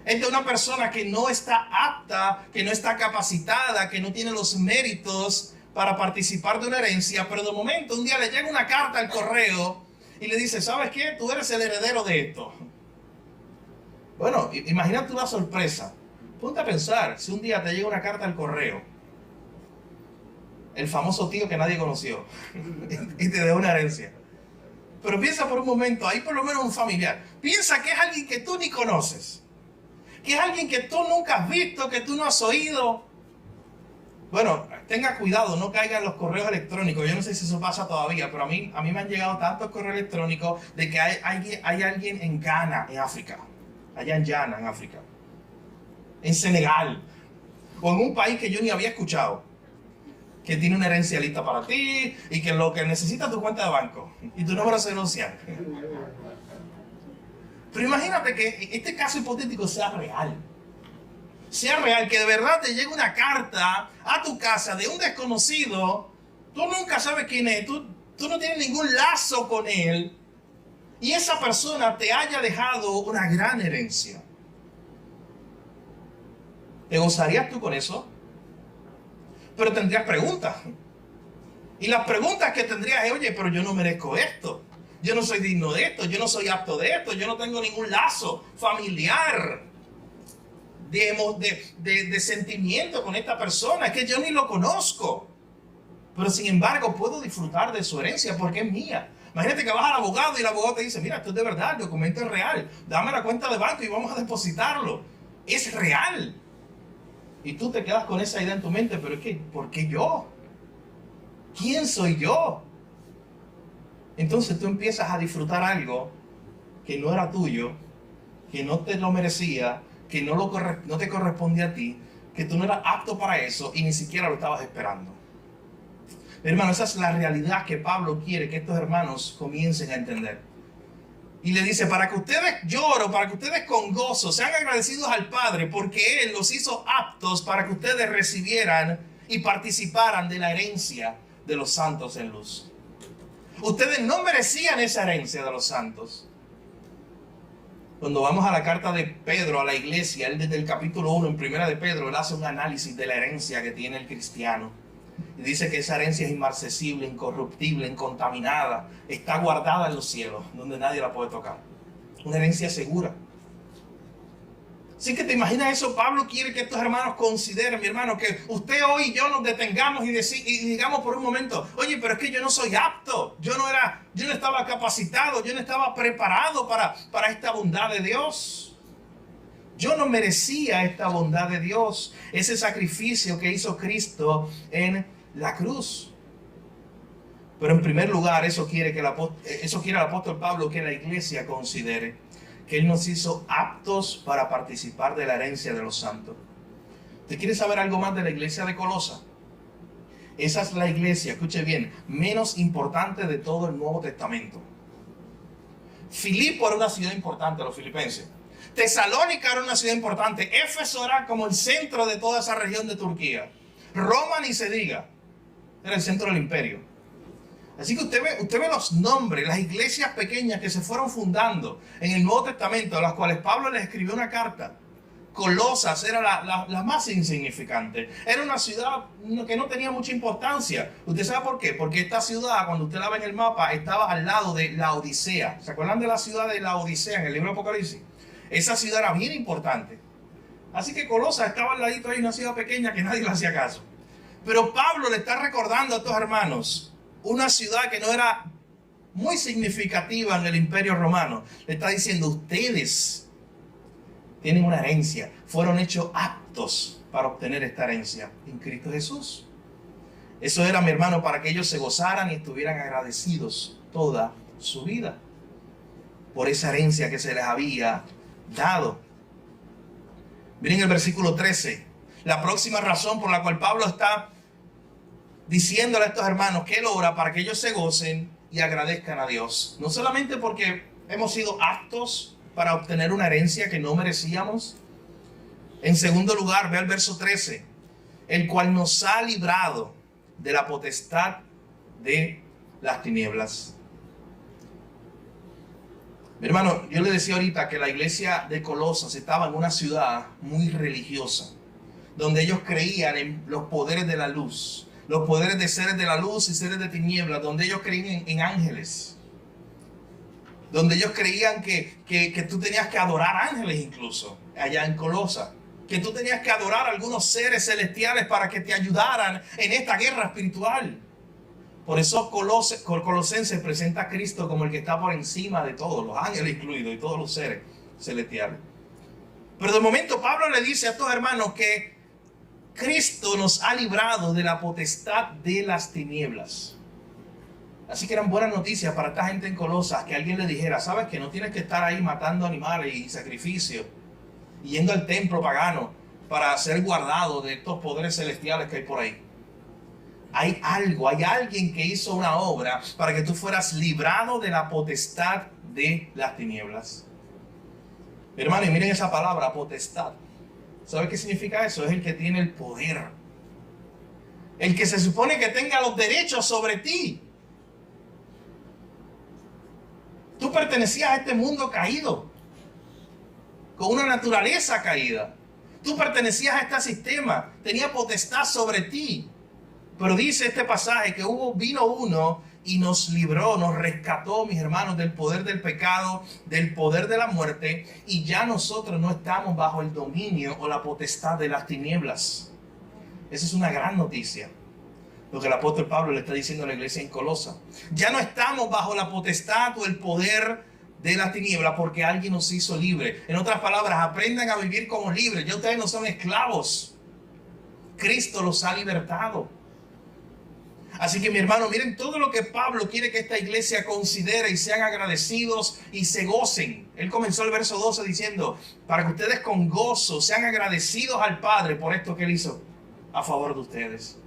Es de una persona que no está apta, que no está capacitada, que no tiene los méritos para participar de una herencia, pero de momento un día le llega una carta al correo y le dice, ¿sabes qué? Tú eres el heredero de esto. Bueno, imagínate una sorpresa. Ponte a pensar, si un día te llega una carta al correo, el famoso tío que nadie conoció, y te da una herencia. Pero piensa por un momento, hay por lo menos un familiar. Piensa que es alguien que tú ni conoces. Que es alguien que tú nunca has visto, que tú no has oído. Bueno, tenga cuidado, no caiga en los correos electrónicos. Yo no sé si eso pasa todavía, pero a mí me han llegado tantos correos electrónicos de que hay alguien en Ghana, en África. Allá en Ghana, en África. En Senegal. O en un país que yo ni había escuchado. Que tiene una herencia lista para ti y que lo que necesita es tu cuenta de banco y tu número social. Pero imagínate que este caso hipotético sea real. Sea real, que de verdad te llegue una carta a tu casa de un desconocido. Tú nunca sabes quién es, tú no tienes ningún lazo con él. Y esa persona te haya dejado una gran herencia. ¿Te gozarías tú con eso? Pero tendrías preguntas. Y las preguntas que tendrías es, oye, pero yo no merezco esto. Yo no soy digno de esto. Yo no soy apto de esto. Yo no tengo ningún lazo familiar de sentimiento con esta persona. Es que yo ni lo conozco. Pero sin embargo puedo disfrutar de su herencia porque es mía. Imagínate que vas al abogado y el abogado te dice, mira, esto es de verdad, el documento es real. Dame la cuenta de banco y vamos a depositarlo. Es real. Y tú te quedas con esa idea en tu mente, pero es que, ¿por qué yo? ¿Quién soy yo? Entonces tú empiezas a disfrutar algo que no era tuyo, que no te lo merecía, que no te correspondía a ti, que tú no eras apto para eso y ni siquiera lo estabas esperando. Hermano, esa es la realidad que Pablo quiere que estos hermanos comiencen a entender. Y le dice, para que ustedes lloren, para que ustedes con gozo sean agradecidos al Padre, porque Él los hizo aptos para que ustedes recibieran y participaran de la herencia de los santos en luz. Ustedes no merecían esa herencia de los santos. Cuando vamos a la carta de Pedro a la iglesia, él desde el capítulo 1 en primera de Pedro, él hace un análisis de la herencia que tiene el cristiano. Y dice que esa herencia es inmarcesible, incorruptible, incontaminada. Está guardada en los cielos, donde nadie la puede tocar. Una herencia segura. Así que te imaginas eso. Pablo quiere que estos hermanos consideren, mi hermano, que usted hoy y yo nos detengamos y digamos por un momento, oye, pero es que yo no soy apto. Yo no estaba capacitado, yo no estaba preparado para esta bondad de Dios. Yo no merecía esta bondad de Dios, ese sacrificio que hizo Cristo en la cruz. Pero en primer lugar, eso quiere el apóstol Pablo que la iglesia considere, que Él nos hizo aptos para participar de la herencia de los santos. ¿Usted quiere saber algo más de la iglesia de Colosa? Esa es la iglesia, escuche bien, menos importante de todo el Nuevo Testamento. Filipo era una ciudad importante, los filipenses. Tesalónica era una ciudad importante. Éfeso era como el centro de toda esa región de Turquía. Roma ni se diga. Era el centro del imperio. Así que usted ve los nombres, las iglesias pequeñas que se fueron fundando en el Nuevo Testamento, a las cuales Pablo les escribió una carta. Colosas era la más insignificante. Era una ciudad que no tenía mucha importancia. ¿Usted sabe por qué? Porque esta ciudad, cuando usted la ve en el mapa, estaba al lado de la Odisea. ¿Se acuerdan de la ciudad de la Odisea en el libro de Apocalipsis? Esa ciudad era bien importante. Así que Colosas estaba al ladito ahí, una ciudad pequeña que nadie le hacía caso. Pero Pablo le está recordando a estos hermanos una ciudad que no era muy significativa en el Imperio Romano. Le está diciendo, ustedes tienen una herencia, fueron hechos aptos para obtener esta herencia en Cristo Jesús. Eso era, mi hermano, para que ellos se gozaran y estuvieran agradecidos toda su vida por esa herencia que se les había dado. Miren el versículo 13, la próxima razón por la cual Pablo está diciéndole a estos hermanos que Él ora para que ellos se gocen y agradezcan a Dios. No solamente porque hemos sido aptos para obtener una herencia que no merecíamos. En segundo lugar, ve al verso 13, el cual nos ha librado de la potestad de las tinieblas. Mi hermano, yo le decía ahorita que la iglesia de Colosas estaba en una ciudad muy religiosa, donde ellos creían en los poderes de la luz, los poderes de seres de la luz y seres de tinieblas, donde ellos creían en ángeles, donde ellos creían que tú tenías que adorar ángeles incluso, allá en Colosas, que tú tenías que adorar a algunos seres celestiales para que te ayudaran en esta guerra espiritual. Por eso Colosenses presenta a Cristo como el que está por encima de todos, los ángeles incluidos y todos los seres celestiales. Pero de momento Pablo le dice a estos hermanos que Cristo nos ha librado de la potestad de las tinieblas. Así que eran buenas noticias para esta gente en Colosas que alguien le dijera, sabes que no tienes que estar ahí matando animales y sacrificios y yendo al templo pagano para ser guardado de estos poderes celestiales que hay por ahí. Hay alguien que hizo una obra para que tú fueras librado de la potestad de las tinieblas. Hermano, y miren esa palabra, potestad. ¿Sabe qué significa eso? Es el que tiene el poder. El que se supone que tenga los derechos sobre ti. Tú pertenecías a este mundo caído, con una naturaleza caída. Tú pertenecías a este sistema, tenía potestad sobre ti. Pero dice este pasaje que vino uno y nos libró, nos rescató, mis hermanos, del poder del pecado, del poder de la muerte, y ya nosotros no estamos bajo el dominio o la potestad de las tinieblas. Esa es una gran noticia, lo que el apóstol Pablo le está diciendo a la iglesia en Colosa. Ya no estamos bajo la potestad o el poder de las tinieblas porque alguien nos hizo libre. En otras palabras, aprendan a vivir como libres. Ya ustedes no son esclavos. Cristo los ha libertado. Así que, mi hermano, miren todo lo que Pablo quiere que esta iglesia considere y sean agradecidos y se gocen. Él comenzó el verso 12 diciendo, para que ustedes con gozo sean agradecidos al Padre por esto que Él hizo a favor de ustedes.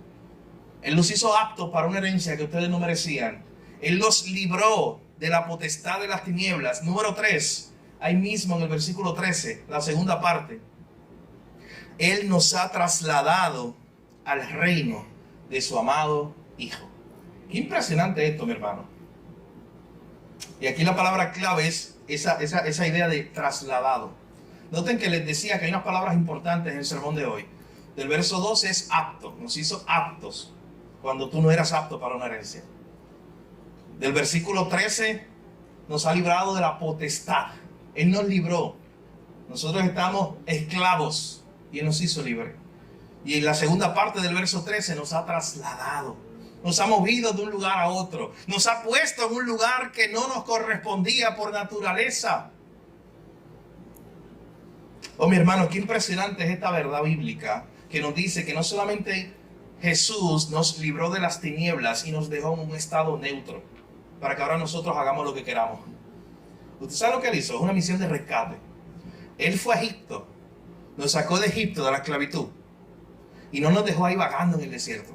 Él los hizo aptos para una herencia que ustedes no merecían. Él los libró de la potestad de las tinieblas. Número 3, ahí mismo en el versículo 13, la segunda parte. Él nos ha trasladado al reino de su amado Hijo. Qué impresionante esto, mi hermano. Y aquí la palabra clave es esa idea de trasladado. Noten que les decía que hay unas palabras importantes en el sermón de hoy. Del verso 12 es apto, nos hizo aptos cuando tú no eras apto para una herencia. Del versículo 13 nos ha librado de la potestad. Él nos libró. Nosotros estamos esclavos y Él nos hizo libre. Y en la segunda parte del verso 13 nos ha trasladado. Nos ha movido de un lugar a otro. Nos ha puesto en un lugar que no nos correspondía por naturaleza. Oh, mi hermano, qué impresionante es esta verdad bíblica que nos dice que no solamente Jesús nos libró de las tinieblas y nos dejó en un estado neutro para que ahora nosotros hagamos lo que queramos. ¿Usted sabe lo que Él hizo? Es una misión de rescate. Él fue a Egipto, nos sacó de Egipto, de la esclavitud, y no nos dejó ahí vagando en el desierto.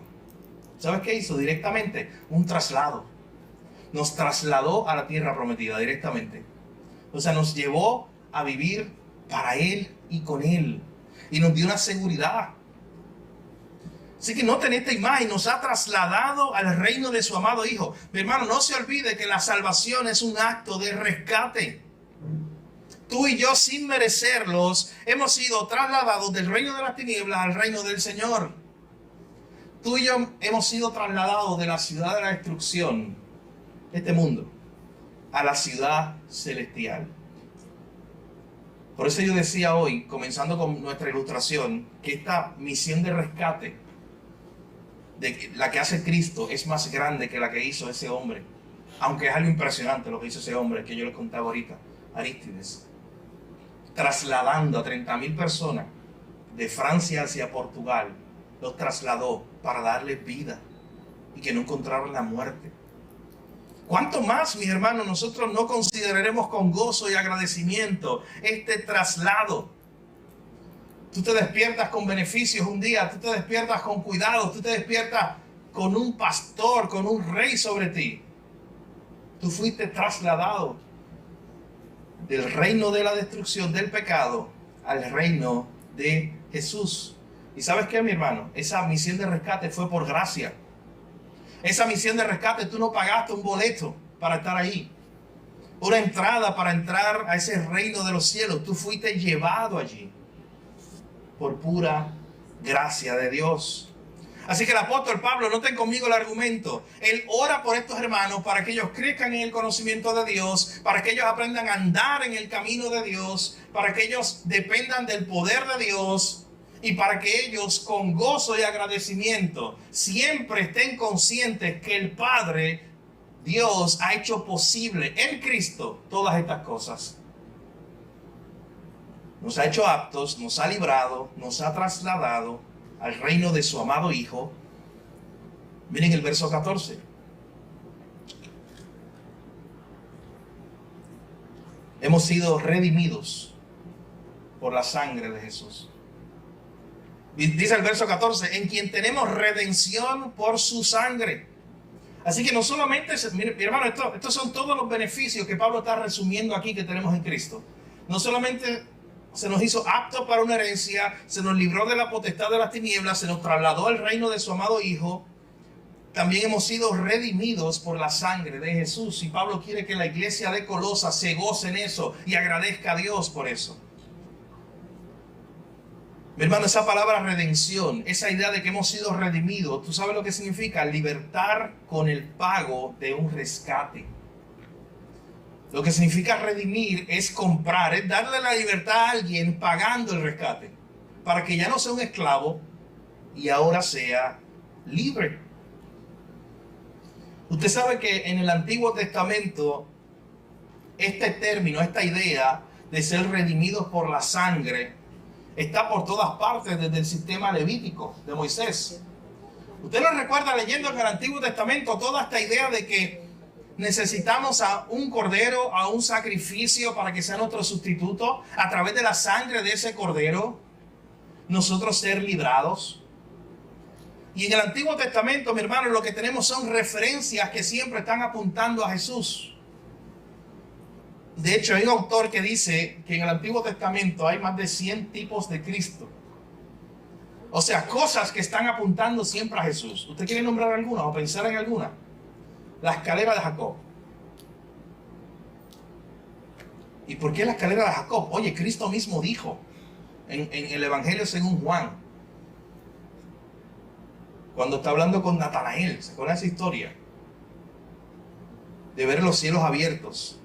¿Sabes qué hizo? Directamente un traslado. Nos trasladó a la tierra prometida directamente. O sea, nos llevó a vivir para Él y con Él. Y nos dio una seguridad. Así que noten esta imagen, nos ha trasladado al reino de su amado Hijo. Mi hermano, no se olvide que la salvación es un acto de rescate. Tú y yo, sin merecerlos, hemos sido trasladados del reino de las tinieblas al reino del Señor. Tú y yo hemos sido trasladados de la ciudad de la destrucción, este mundo, a la ciudad celestial. Por eso yo decía hoy, comenzando con nuestra ilustración, que esta misión de rescate, de la que hace Cristo, es más grande que la que hizo ese hombre. Aunque es algo impresionante lo que hizo ese hombre, que yo les contaba ahorita, Arístides. Trasladando a 30,000 personas de Francia hacia Portugal, los trasladó para darles vida y que no encontraran la muerte. ¿Cuánto más, mis hermanos, nosotros no consideraremos con gozo y agradecimiento este traslado? Tú te despiertas con beneficios un día, tú te despiertas con cuidados, tú te despiertas con un pastor, con un rey sobre ti. Tú fuiste trasladado del reino de la destrucción, del pecado, al reino de Jesús. ¿Y sabes qué, mi hermano? Esa misión de rescate fue por gracia. Esa misión de rescate, tú no pagaste un boleto para estar ahí, una entrada para entrar a ese reino de los cielos. Tú fuiste llevado allí por pura gracia de Dios. Así que el apóstol Pablo, noten conmigo el argumento. Él ora por estos hermanos para que ellos crezcan en el conocimiento de Dios, para que ellos aprendan a andar en el camino de Dios, para que ellos dependan del poder de Dios y para que ellos con gozo y agradecimiento siempre estén conscientes que el Padre, Dios, ha hecho posible en Cristo todas estas cosas. Nos ha hecho aptos, nos ha librado, nos ha trasladado al reino de su amado Hijo. Miren el verso 14. Hemos sido redimidos por la sangre de Jesús. Dice el verso 14, en quien tenemos redención por su sangre. Así que no solamente, mire, mi hermano, estos son todos los beneficios que Pablo está resumiendo aquí que tenemos en Cristo. No solamente se nos hizo aptos para una herencia, se nos libró de la potestad de las tinieblas, se nos trasladó al reino de su amado Hijo, también hemos sido redimidos por la sangre de Jesús. Y Pablo quiere que la iglesia de Colosas se goce en eso y agradezca a Dios por eso. Mi hermano, esa palabra redención, esa idea de que hemos sido redimidos, ¿tú sabes lo que significa? Libertar con el pago de un rescate. Lo que significa redimir es comprar, es darle la libertad a alguien pagando el rescate, para que ya no sea un esclavo y ahora sea libre. Usted sabe que en el Antiguo Testamento este término, esta idea de ser redimidos por la sangre está por todas partes desde el sistema levítico de Moisés. Usted lo recuerda leyendo en el Antiguo Testamento toda esta idea de que necesitamos a un cordero, a un sacrificio para que sea nuestro sustituto. A través de la sangre de ese cordero, nosotros ser librados. Y en el Antiguo Testamento, mi hermano, lo que tenemos son referencias que siempre están apuntando a Jesús. De hecho, hay un autor que dice que en el Antiguo Testamento hay más de 100 tipos de Cristo. O sea, cosas que están apuntando siempre a Jesús. ¿Usted quiere nombrar alguna o pensar en alguna? La escalera de Jacob. ¿Y por qué la escalera de Jacob? Oye, Cristo mismo dijo en el Evangelio según Juan, cuando está hablando con Natanael, ¿se acuerdan esa historia? De ver los cielos abiertos.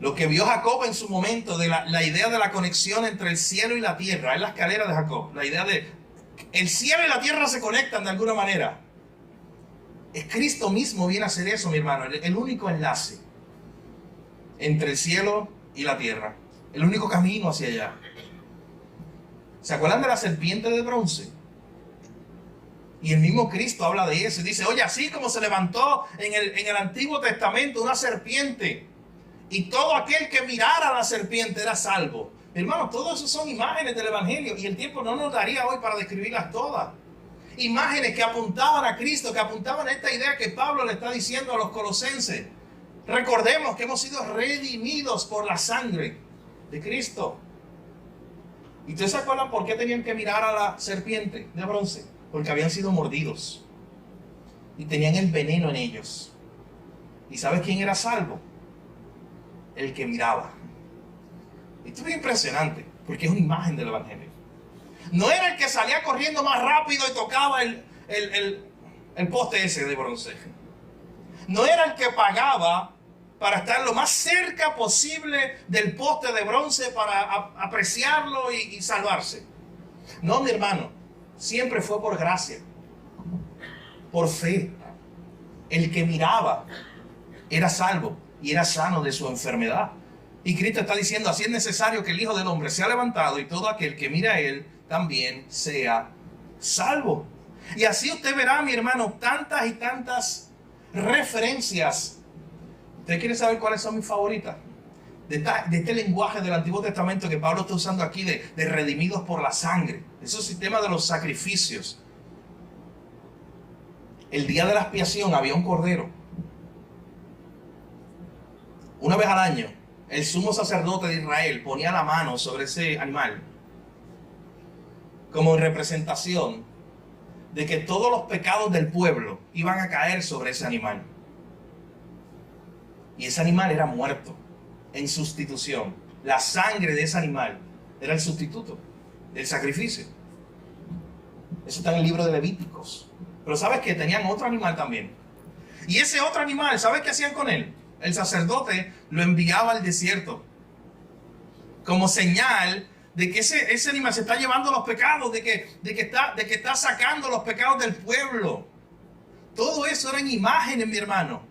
Lo que vio Jacob en su momento, de la idea de la conexión entre el cielo y la tierra, es la escalera de Jacob. La idea de el cielo y la tierra se conectan de alguna manera. Es Cristo mismo viene a hacer eso, mi hermano, el único enlace entre el cielo y la tierra, el único camino hacia allá. ¿Se acuerdan de la serpiente de bronce? Y el mismo Cristo habla de eso y dice, oye, así como se levantó en el Antiguo Testamento una serpiente, y todo aquel que mirara a la serpiente era salvo. Hermanos, todo eso son imágenes del Evangelio, y el tiempo no nos daría hoy para describirlas todas. Imágenes que apuntaban a Cristo, que apuntaban a esta idea que Pablo le está diciendo a los colosenses. Recordemos que hemos sido redimidos por la sangre de Cristo. ¿Y ustedes se acuerdan por qué tenían que mirar a la serpiente de bronce? Porque habían sido mordidos y tenían el veneno en ellos. ¿Y sabes quién era salvo? El que miraba. Esto es impresionante, porque es una imagen del Evangelio. No era el que salía corriendo más rápido y tocaba el poste ese de bronce. No era el que pagaba para estar lo más cerca posible del poste de bronce para apreciarlo y salvarse. No, mi hermano, siempre fue por gracia, por fe. El que miraba era salvo y era sano de su enfermedad. Y Cristo está diciendo, así es necesario que el Hijo del Hombre sea levantado y todo aquel que mira a Él también sea salvo. Y así usted verá, mi hermano, tantas y tantas referencias. ¿Usted quiere saber cuáles son mis favoritas? De este lenguaje del Antiguo Testamento que Pablo está usando aquí de redimidos por la sangre. Esos sistemas de los sacrificios. El día de la expiación había un cordero. Una vez al año, el sumo sacerdote de Israel ponía la mano sobre ese animal como en representación de que todos los pecados del pueblo iban a caer sobre ese animal. Y ese animal era muerto en sustitución. La sangre de ese animal era el sustituto del sacrificio. Eso está en el libro de Levíticos. Pero ¿sabes qué? Tenían otro animal también. Y ese otro animal, ¿sabes qué hacían con él? El sacerdote lo enviaba al desierto como señal de que ese animal se está llevando los pecados, de que está sacando los pecados del pueblo. Todo eso eran imágenes, mi hermano,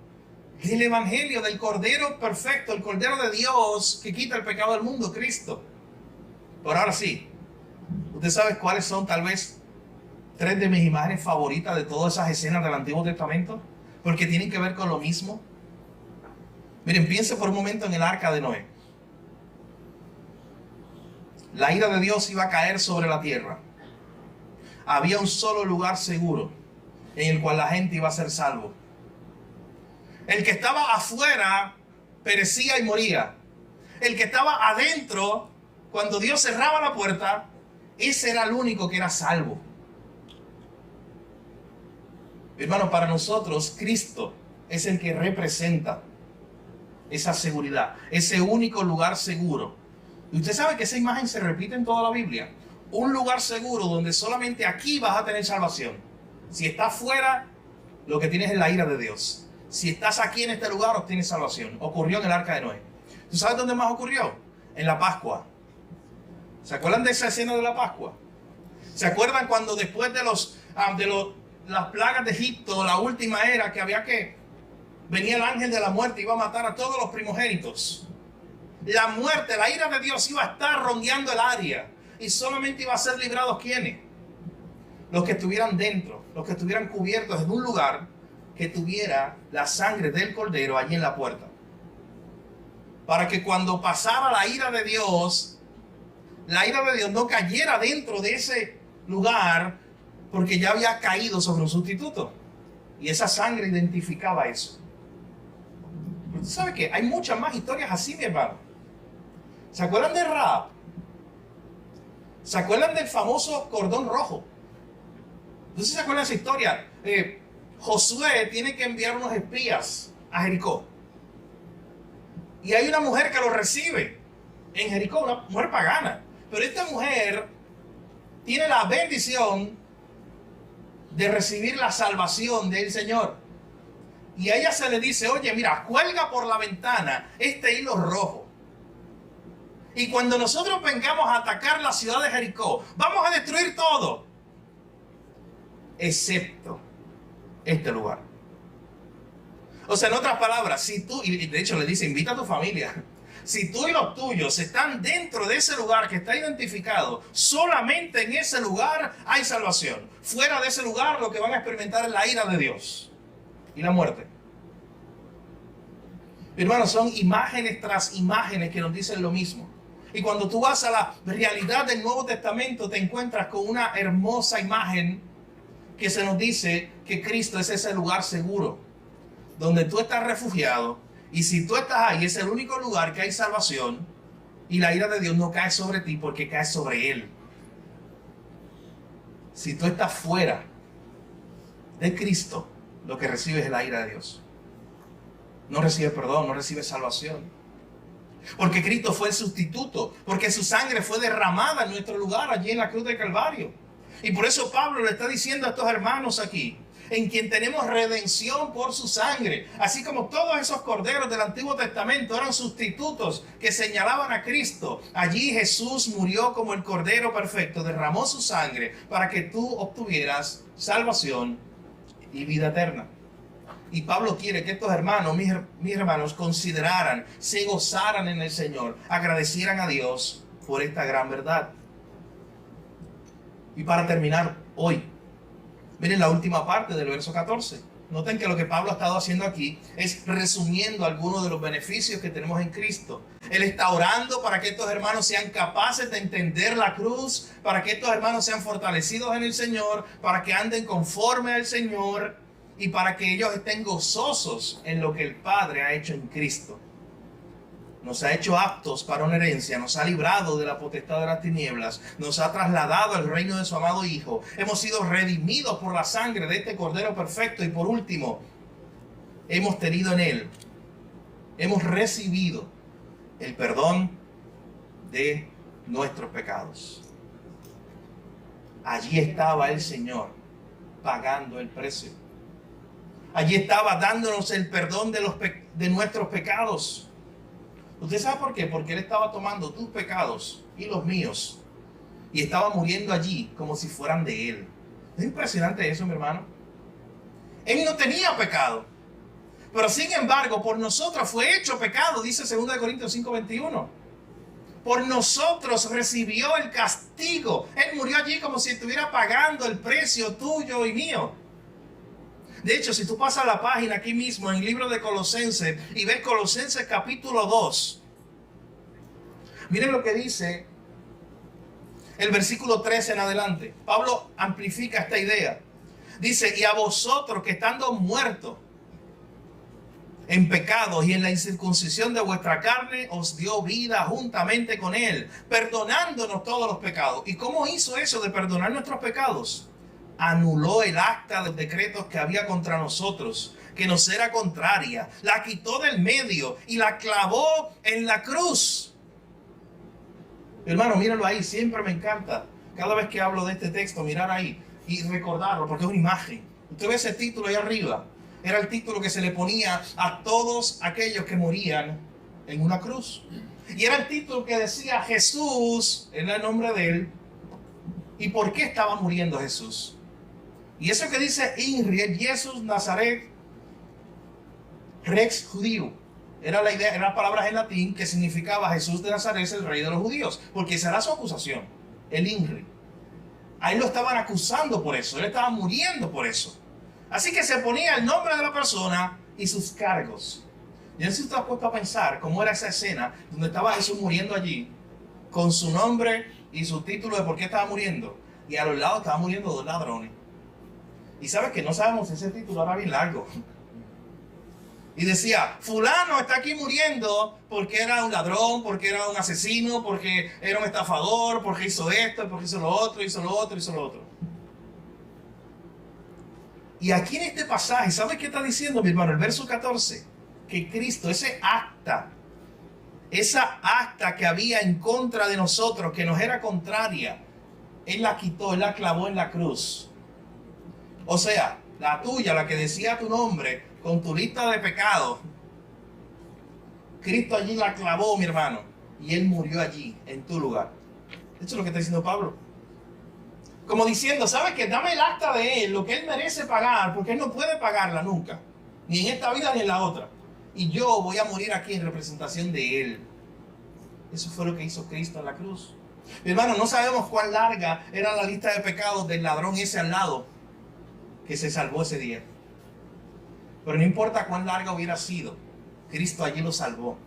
del Evangelio, del Cordero perfecto, el Cordero de Dios que quita el pecado del mundo, Cristo. Pero ahora sí, ¿usted sabe cuáles son tal vez 3 de mis imágenes favoritas de todas esas escenas del Antiguo Testamento? Porque tienen que ver con lo mismo. Miren, piense por un momento en el arca de Noé. La ira de Dios iba a caer sobre la tierra. Había un solo lugar seguro en el cual la gente iba a ser salvo. El que estaba afuera perecía y moría. El que estaba adentro, cuando Dios cerraba la puerta, ese era el único que era salvo. Hermano, para nosotros, Cristo es el que representa esa seguridad, ese único lugar seguro. Y usted sabe que esa imagen se repite en toda la Biblia. Un lugar seguro donde solamente aquí vas a tener salvación. Si estás fuera, lo que tienes es la ira de Dios. Si estás aquí en este lugar, obtienes salvación. Ocurrió en el arca de Noé. ¿Tú sabes dónde más ocurrió? En la Pascua. ¿Se acuerdan de esa escena de la Pascua? ¿Se acuerdan cuando después de las plagas de Egipto, la última era que venía el ángel de la muerte y iba a matar a todos los primogénitos? La muerte, la ira de Dios iba a estar rondeando el área y solamente iba a ser librados ¿quiénes? Los que estuvieran dentro, los que estuvieran cubiertos en un lugar que tuviera la sangre del cordero allí en la puerta. Para que cuando pasara la ira de Dios no cayera dentro de ese lugar porque ya había caído sobre un sustituto. Y esa sangre identificaba eso. ¿Tú sabes qué? Hay muchas más historias así, mi hermano. ¿Se acuerdan de Rahab? ¿Se acuerdan del famoso cordón rojo? No sé si se acuerdan de esa historia. Josué tiene que enviar unos espías a Jericó. Y hay una mujer que lo recibe en Jericó, una mujer pagana. Pero esta mujer tiene la bendición de recibir la salvación del Señor. Y a ella se le dice, oye, mira, cuelga por la ventana este hilo rojo. Y cuando nosotros vengamos a atacar la ciudad de Jericó, vamos a destruir todo, excepto este lugar. O sea, en otras palabras, si tú, y de hecho le dice, invita a tu familia. Si tú y los tuyos están dentro de ese lugar que está identificado, solamente en ese lugar hay salvación. Fuera de ese lugar lo que van a experimentar es la ira de Dios y la muerte. Hermanos, son imágenes tras imágenes que nos dicen lo mismo. Y cuando tú vas a la realidad del Nuevo Testamento, te encuentras con una hermosa imagen que se nos dice que Cristo es ese lugar seguro, donde tú estás refugiado. Y si tú estás ahí, es el único lugar que hay salvación. Y la ira de Dios no cae sobre ti porque cae sobre Él. Si tú estás fuera de Cristo, lo que recibes es la ira de Dios. No recibes perdón, no recibes salvación. Porque Cristo fue el sustituto, porque su sangre fue derramada en nuestro lugar, allí en la cruz del Calvario. Y por eso Pablo le está diciendo a estos hermanos aquí, en quien tenemos redención por su sangre. Así como todos esos corderos del Antiguo Testamento eran sustitutos que señalaban a Cristo. Allí Jesús murió como el cordero perfecto, derramó su sangre para que tú obtuvieras salvación y vida eterna. Y Pablo quiere que estos hermanos, mis hermanos, consideraran, se gozaran en el Señor, agradecieran a Dios por esta gran verdad. Y para terminar hoy, miren la última parte del verso 14. Noten que lo que Pablo ha estado haciendo aquí es resumiendo algunos de los beneficios que tenemos en Cristo. Él está orando para que estos hermanos sean capaces de entender la cruz, para que estos hermanos sean fortalecidos en el Señor, para que anden conforme al Señor y para que ellos estén gozosos en lo que el Padre ha hecho en Cristo. Nos ha hecho aptos para una herencia, nos ha librado de la potestad de las tinieblas, nos ha trasladado al reino de su amado Hijo. Hemos sido redimidos por la sangre de este Cordero perfecto y por último, hemos tenido en Él, hemos recibido el perdón de nuestros pecados. Allí estaba el Señor pagando el precio. Allí estaba dándonos el perdón de nuestros pecados. ¿Usted sabe por qué? Porque Él estaba tomando tus pecados y los míos y estaba muriendo allí como si fueran de Él. ¿Es impresionante eso, mi hermano? Él no tenía pecado, pero sin embargo por nosotros fue hecho pecado, dice 2 Corintios 5:21. Por nosotros recibió el castigo. Él murió allí como si estuviera pagando el precio tuyo y mío. De hecho, si tú pasas la página aquí mismo en el libro de Colosenses y ves Colosenses capítulo 2, miren lo que dice el versículo 13 en adelante. Pablo amplifica esta idea. Dice, y a vosotros que estando muertos en pecados y en la incircuncisión de vuestra carne, os dio vida juntamente con Él, perdonándonos todos los pecados. ¿Y cómo hizo eso de perdonar nuestros pecados? Anuló el acta de los decretos que había contra nosotros, que nos era contraria, la quitó del medio y la clavó en la cruz. Hermano, míralo ahí, siempre me encanta, cada vez que hablo de este texto, mirar ahí y recordarlo, porque es una imagen. Usted ve ese título ahí arriba, era el título que se le ponía a todos aquellos que morían en una cruz. Y era el título que decía Jesús, era el nombre de Él. ¿Y por qué estaba muriendo Jesús? Y eso que dice INRI, Jesús Nazaret Rex Judío, era la idea, eran palabras en latín que significaba Jesús de Nazaret es el rey de los judíos, porque esa era su acusación, el INRI. A él lo estaban acusando por eso, él estaba muriendo por eso. Así que se ponía el nombre de la persona y sus cargos. Y no sé si usted ha puesto a pensar cómo era esa escena donde estaba Jesús muriendo allí, con su nombre y su título de por qué estaba muriendo. Y a los lados estaban muriendo dos ladrones. Y sabes que no sabemos si ese título era bien largo. Y decía, fulano está aquí muriendo porque era un ladrón, porque era un asesino, porque era un estafador, porque hizo esto, porque hizo lo otro, hizo lo otro, hizo lo otro. Y aquí en este pasaje, ¿sabes qué está diciendo, mi hermano? El verso 14, que Cristo, esa acta que había en contra de nosotros, que nos era contraria, Él la quitó, Él la clavó en la cruz. O sea, la tuya, la que decía tu nombre, con tu lista de pecados, Cristo allí la clavó, mi hermano, y Él murió allí, en tu lugar. Esto es lo que está diciendo Pablo. Como diciendo, ¿sabes qué? Dame el acta de Él, lo que Él merece pagar, porque Él no puede pagarla nunca, ni en esta vida ni en la otra. Y yo voy a morir aquí en representación de Él. Eso fue lo que hizo Cristo en la cruz. Mi hermano, no sabemos cuán larga era la lista de pecados del ladrón ese al lado que se salvó ese día. Pero no importa cuán larga hubiera sido, Cristo allí lo salvó.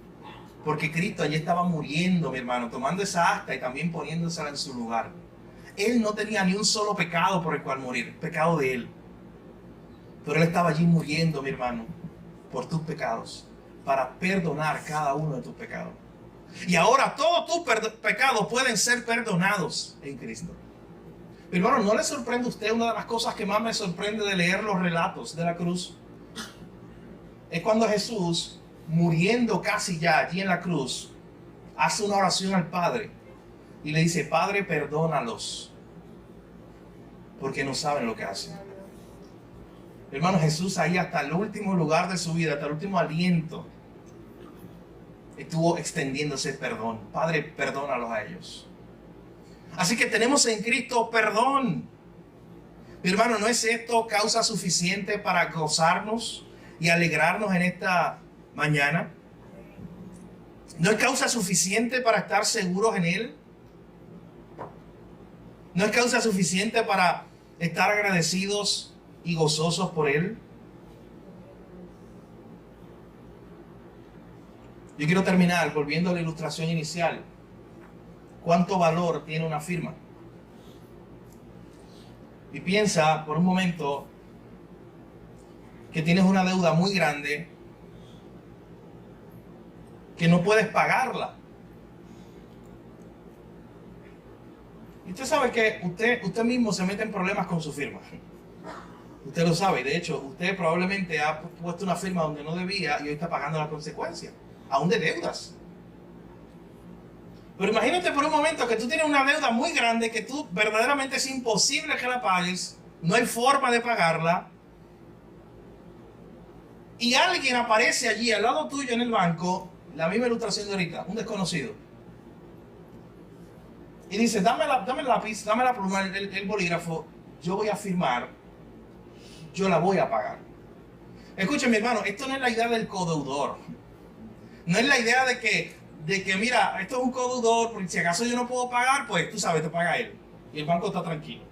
Porque Cristo allí estaba muriendo, mi hermano, tomando esa acta y también poniéndosela en su lugar. Él no tenía ni un solo pecado por el cual morir, pecado de Él. Pero Él estaba allí muriendo, mi hermano, por tus pecados, para perdonar cada uno de tus pecados. Y ahora todos tus pecados pueden ser perdonados en Cristo. Mi hermano, ¿no le sorprende a usted? Una de las cosas que más me sorprende de leer los relatos de la cruz es cuando Jesús, muriendo casi ya allí en la cruz, hace una oración al Padre y le dice, Padre, perdónalos, porque no saben lo que hacen. Hermano, Jesús ahí hasta el último lugar de su vida, hasta el último aliento, estuvo extendiéndose el perdón. Padre, perdónalos a ellos. Así que tenemos en Cristo perdón. Mi hermano, ¿no es esto causa suficiente para gozarnos y alegrarnos en esta mañana? ¿No es causa suficiente para estar seguros en Él? ¿No es causa suficiente para estar agradecidos y gozosos por Él? Yo quiero terminar volviendo a la ilustración inicial. ¿Cuánto valor tiene una firma? Y piensa por un momento que tienes una deuda muy grande que no puedes pagarla. Y usted sabe que usted mismo se mete en problemas con su firma. Usted lo sabe. De hecho, usted probablemente ha puesto una firma donde no debía y hoy está pagando las consecuencias, aún de deudas. Pero imagínate por un momento que tú tienes una deuda muy grande que tú verdaderamente es imposible que la pagues, no hay forma de pagarla, y alguien aparece allí al lado tuyo en el banco, la misma ilustración de ahorita, un desconocido, y dice, dame el lápiz, dame la pluma, el bolígrafo, yo voy a firmar, yo la voy a pagar. Escuchen, mi hermano, esto no es la idea del codeudor, no es la idea de que mira, esto es un codeudor, porque si acaso yo no puedo pagar, pues tú sabes, te paga él. Y el banco está tranquilo.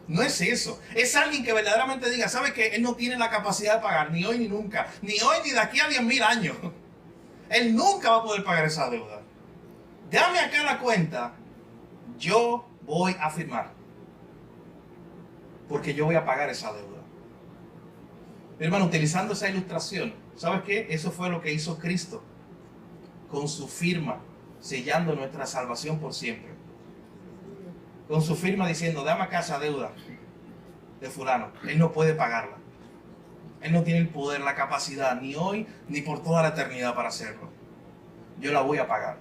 No es eso. Es alguien que verdaderamente diga, ¿sabes qué? Él no tiene la capacidad de pagar, ni hoy ni nunca. Ni hoy ni de aquí a 10,000 años. Él nunca va a poder pagar esa deuda. Dame acá la cuenta, yo voy a firmar. Porque yo voy a pagar esa deuda. Mi hermano, utilizando esa ilustración, ¿sabes qué? Eso fue lo que hizo Cristo con su firma, sellando nuestra salvación por siempre. Con su firma diciendo, dame acá esa deuda de fulano. Él no puede pagarla. Él no tiene el poder, la capacidad, ni hoy, ni por toda la eternidad para hacerlo. Yo la voy a pagar.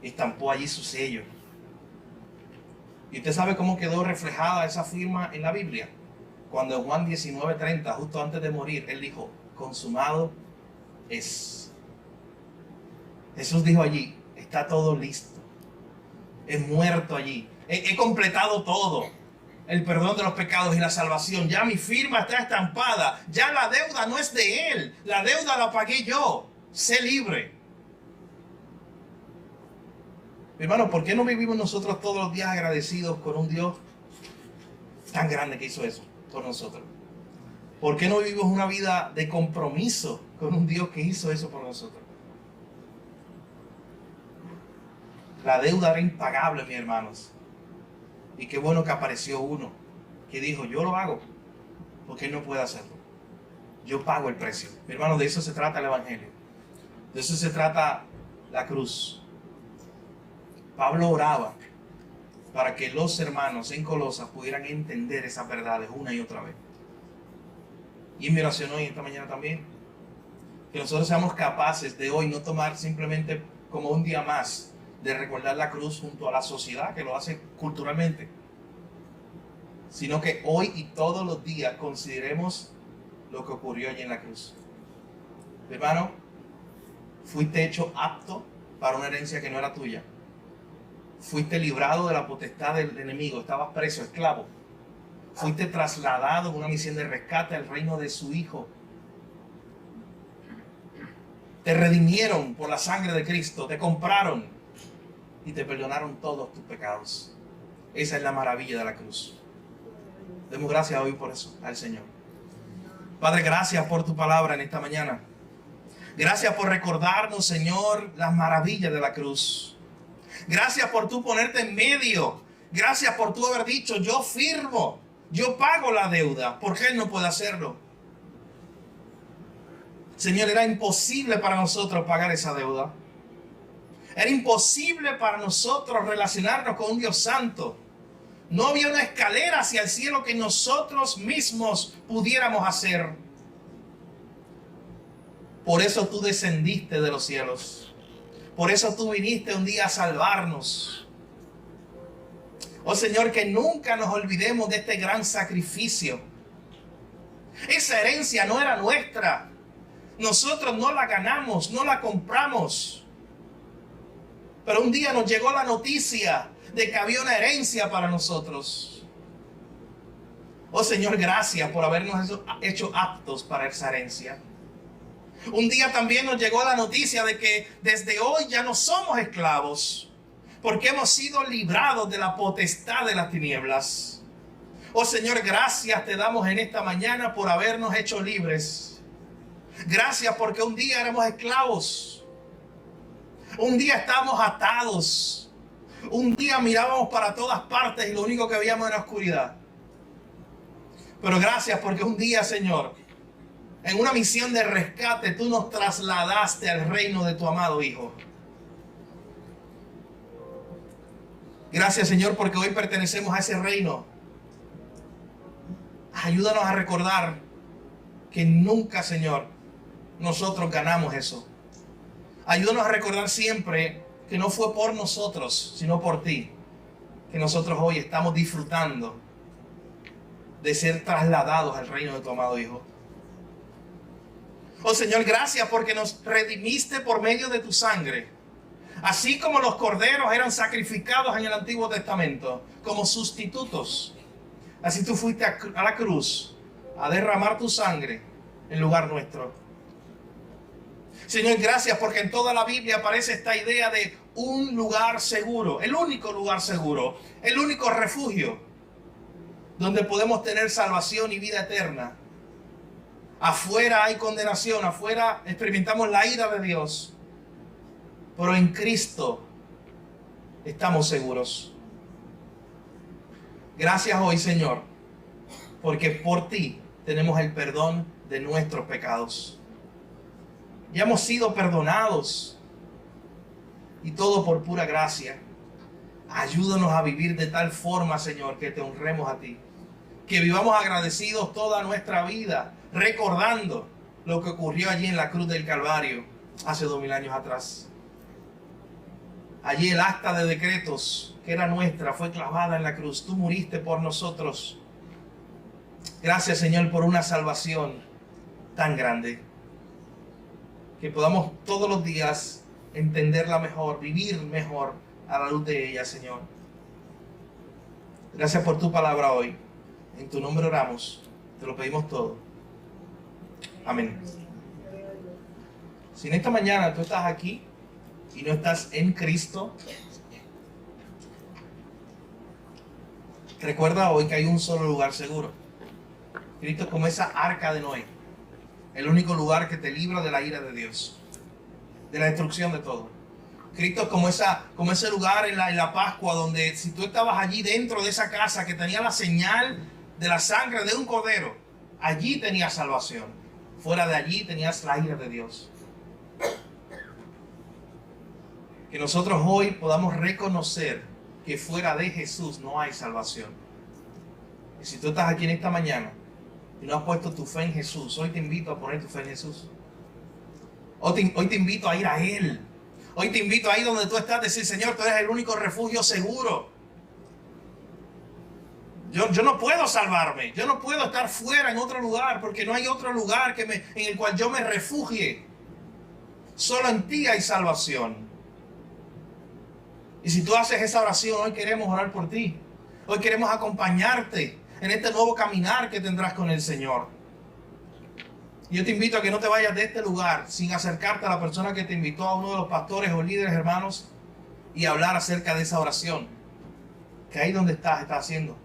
Y estampó allí su sello. ¿Y usted sabe cómo quedó reflejada esa firma en la Biblia? Cuando en Juan 19:30, justo antes de morir, Él dijo, consumado es. Jesús dijo allí, está todo listo. He muerto allí. He completado todo. El perdón de los pecados y la salvación. Ya mi firma está estampada. Ya la deuda no es de Él. La deuda la pagué yo. Sé libre. Mi hermano, ¿por qué no vivimos nosotros todos los días agradecidos con un Dios tan grande que hizo eso por nosotros? ¿Por qué no vivimos una vida de compromiso con un Dios que hizo eso por nosotros? La deuda era impagable, mis hermanos. Y qué bueno que apareció uno que dijo, yo lo hago, porque Él no puede hacerlo. Yo pago el precio. Mi hermano, de eso se trata el Evangelio. De eso se trata la cruz. Pablo oraba para que los hermanos en Colosas pudieran entender esas verdades una y otra vez. Y mi oración hoy, esta mañana también, que nosotros seamos capaces de hoy no tomar simplemente como un día más de recordar la cruz junto a la sociedad que lo hace culturalmente, sino que hoy y todos los días consideremos lo que ocurrió allí en la cruz. Hermano, fuiste hecho apto para una herencia que no era tuya. Fuiste librado de la potestad del enemigo, estabas preso, esclavo. Fuiste trasladado en una misión de rescate al reino de su Hijo. Te redimieron por la sangre de Cristo, te compraron y te perdonaron todos tus pecados. Esa es la maravilla de la cruz. Demos gracias hoy por eso al Señor. Padre, gracias por tu palabra en esta mañana. Gracias por recordarnos, Señor, las maravillas de la cruz. Gracias por tú ponerte en medio. Gracias por tú haber dicho, yo firmo, yo pago la deuda. ¿Por qué Él no puede hacerlo? Señor, era imposible para nosotros pagar esa deuda. Era imposible para nosotros relacionarnos con un Dios santo. No había una escalera hacia el cielo que nosotros mismos pudiéramos hacer. Por eso tú descendiste de los cielos. Por eso tú viniste un día a salvarnos. Oh Señor, que nunca nos olvidemos de este gran sacrificio. Esa herencia no era nuestra. Nosotros no la ganamos, no la compramos. Pero un día nos llegó la noticia de que había una herencia para nosotros. Oh Señor, gracias por habernos hecho aptos para esa herencia. Un día también nos llegó la noticia de que desde hoy ya no somos esclavos, porque hemos sido librados de la potestad de las tinieblas. Oh Señor, gracias te damos en esta mañana por habernos hecho libres. Gracias porque un día éramos esclavos. Un día estábamos atados. Un día mirábamos para todas partes y lo único que veíamos era oscuridad. Pero gracias porque un día, Señor, en una misión de rescate, tú nos trasladaste al reino de tu amado Hijo. Gracias, Señor, porque hoy pertenecemos a ese reino. Ayúdanos a recordar que nunca, Señor, nosotros ganamos eso. Ayúdanos a recordar siempre que no fue por nosotros, sino por ti, que nosotros hoy estamos disfrutando de ser trasladados al reino de tu amado Hijo. Oh Señor, gracias porque nos redimiste por medio de tu sangre. Así como los corderos eran sacrificados en el Antiguo Testamento como sustitutos, así tú fuiste a la cruz a derramar tu sangre en lugar nuestro. Señor, gracias porque en toda la Biblia aparece esta idea de un lugar seguro, el único lugar seguro, el único refugio donde podemos tener salvación y vida eterna. Afuera hay condenación, afuera experimentamos la ira de Dios, pero en Cristo estamos seguros. Gracias hoy, Señor, porque por ti tenemos el perdón de nuestros pecados. Ya hemos sido perdonados y todo por pura gracia. Ayúdanos a vivir de tal forma, Señor, que te honremos a ti. Que vivamos agradecidos toda nuestra vida, recordando lo que ocurrió allí en la cruz del Calvario hace 2000 años atrás. Allí el acta de decretos que era nuestra fue clavada en la cruz. Tú muriste por nosotros. Gracias, Señor, por una salvación tan grande. Que podamos todos los días entenderla mejor, vivir mejor a la luz de ella, Señor. Gracias por tu palabra hoy. En tu nombre oramos. Te lo pedimos todo. Amén. Si en esta mañana tú estás aquí y no estás en Cristo, recuerda hoy que hay un solo lugar seguro. Cristo es como esa arca de Noé. El único lugar que te libra de la ira de Dios, de la destrucción de todo. Cristo es como ese lugar en la Pascua donde si tú estabas allí dentro de esa casa que tenía la señal de la sangre de un cordero, allí tenías salvación. Fuera de allí tenías la ira de Dios. Que nosotros hoy podamos reconocer que fuera de Jesús no hay salvación. Y si tú estás aquí en esta mañana y no has puesto tu fe en Jesús, hoy te invito a poner tu fe en Jesús. Hoy te invito a ir a Él. Hoy te invito ahí donde tú estás, a decir: Señor, tú eres el único refugio seguro. Yo no puedo salvarme. Yo no puedo estar fuera en otro lugar, porque no hay otro lugar en el cual yo me refugie. Solo en ti hay salvación. Y si tú haces esa oración, hoy queremos orar por ti. Hoy queremos acompañarte en este nuevo caminar que tendrás con el Señor. Y yo te invito a que no te vayas de este lugar sin acercarte a la persona que te invitó, a uno de los pastores o líderes, hermanos, y hablar acerca de esa oración que ahí donde estás haciendo.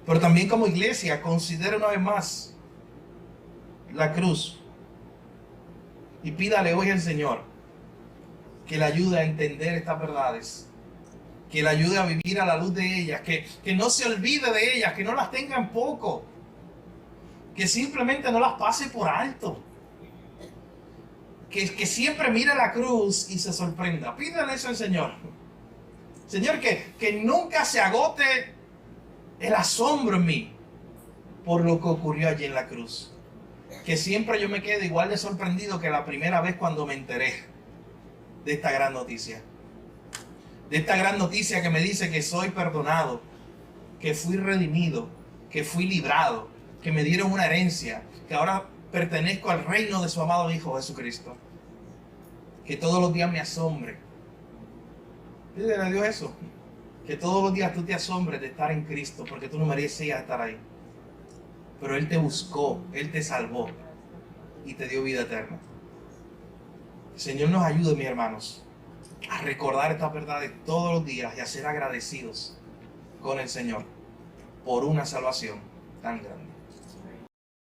Pero también como iglesia, considera una vez más la cruz y pídale hoy al Señor que le ayude a entender estas verdades, que le ayude a vivir a la luz de ellas, que no se olvide de ellas, que no las tenga en poco, que simplemente no las pase por alto, que siempre mire la cruz y se sorprenda. Pídale eso al Señor. Señor, que nunca se agote el asombro en mí por lo que ocurrió allí en la cruz. Que siempre yo me quede igual de sorprendido que la primera vez cuando me enteré de esta gran noticia. De esta gran noticia que me dice que soy perdonado, que fui redimido, que fui librado, que me dieron una herencia, que ahora pertenezco al reino de su amado Hijo Jesucristo. Que todos los días me asombre. Pídele a Dios eso. Que todos los días tú te asombres de estar en Cristo, porque tú no merecías estar ahí. Pero Él te buscó, Él te salvó y te dio vida eterna. El Señor nos ayude, mis hermanos, a recordar estas verdades todos los días y a ser agradecidos con el Señor por una salvación tan grande.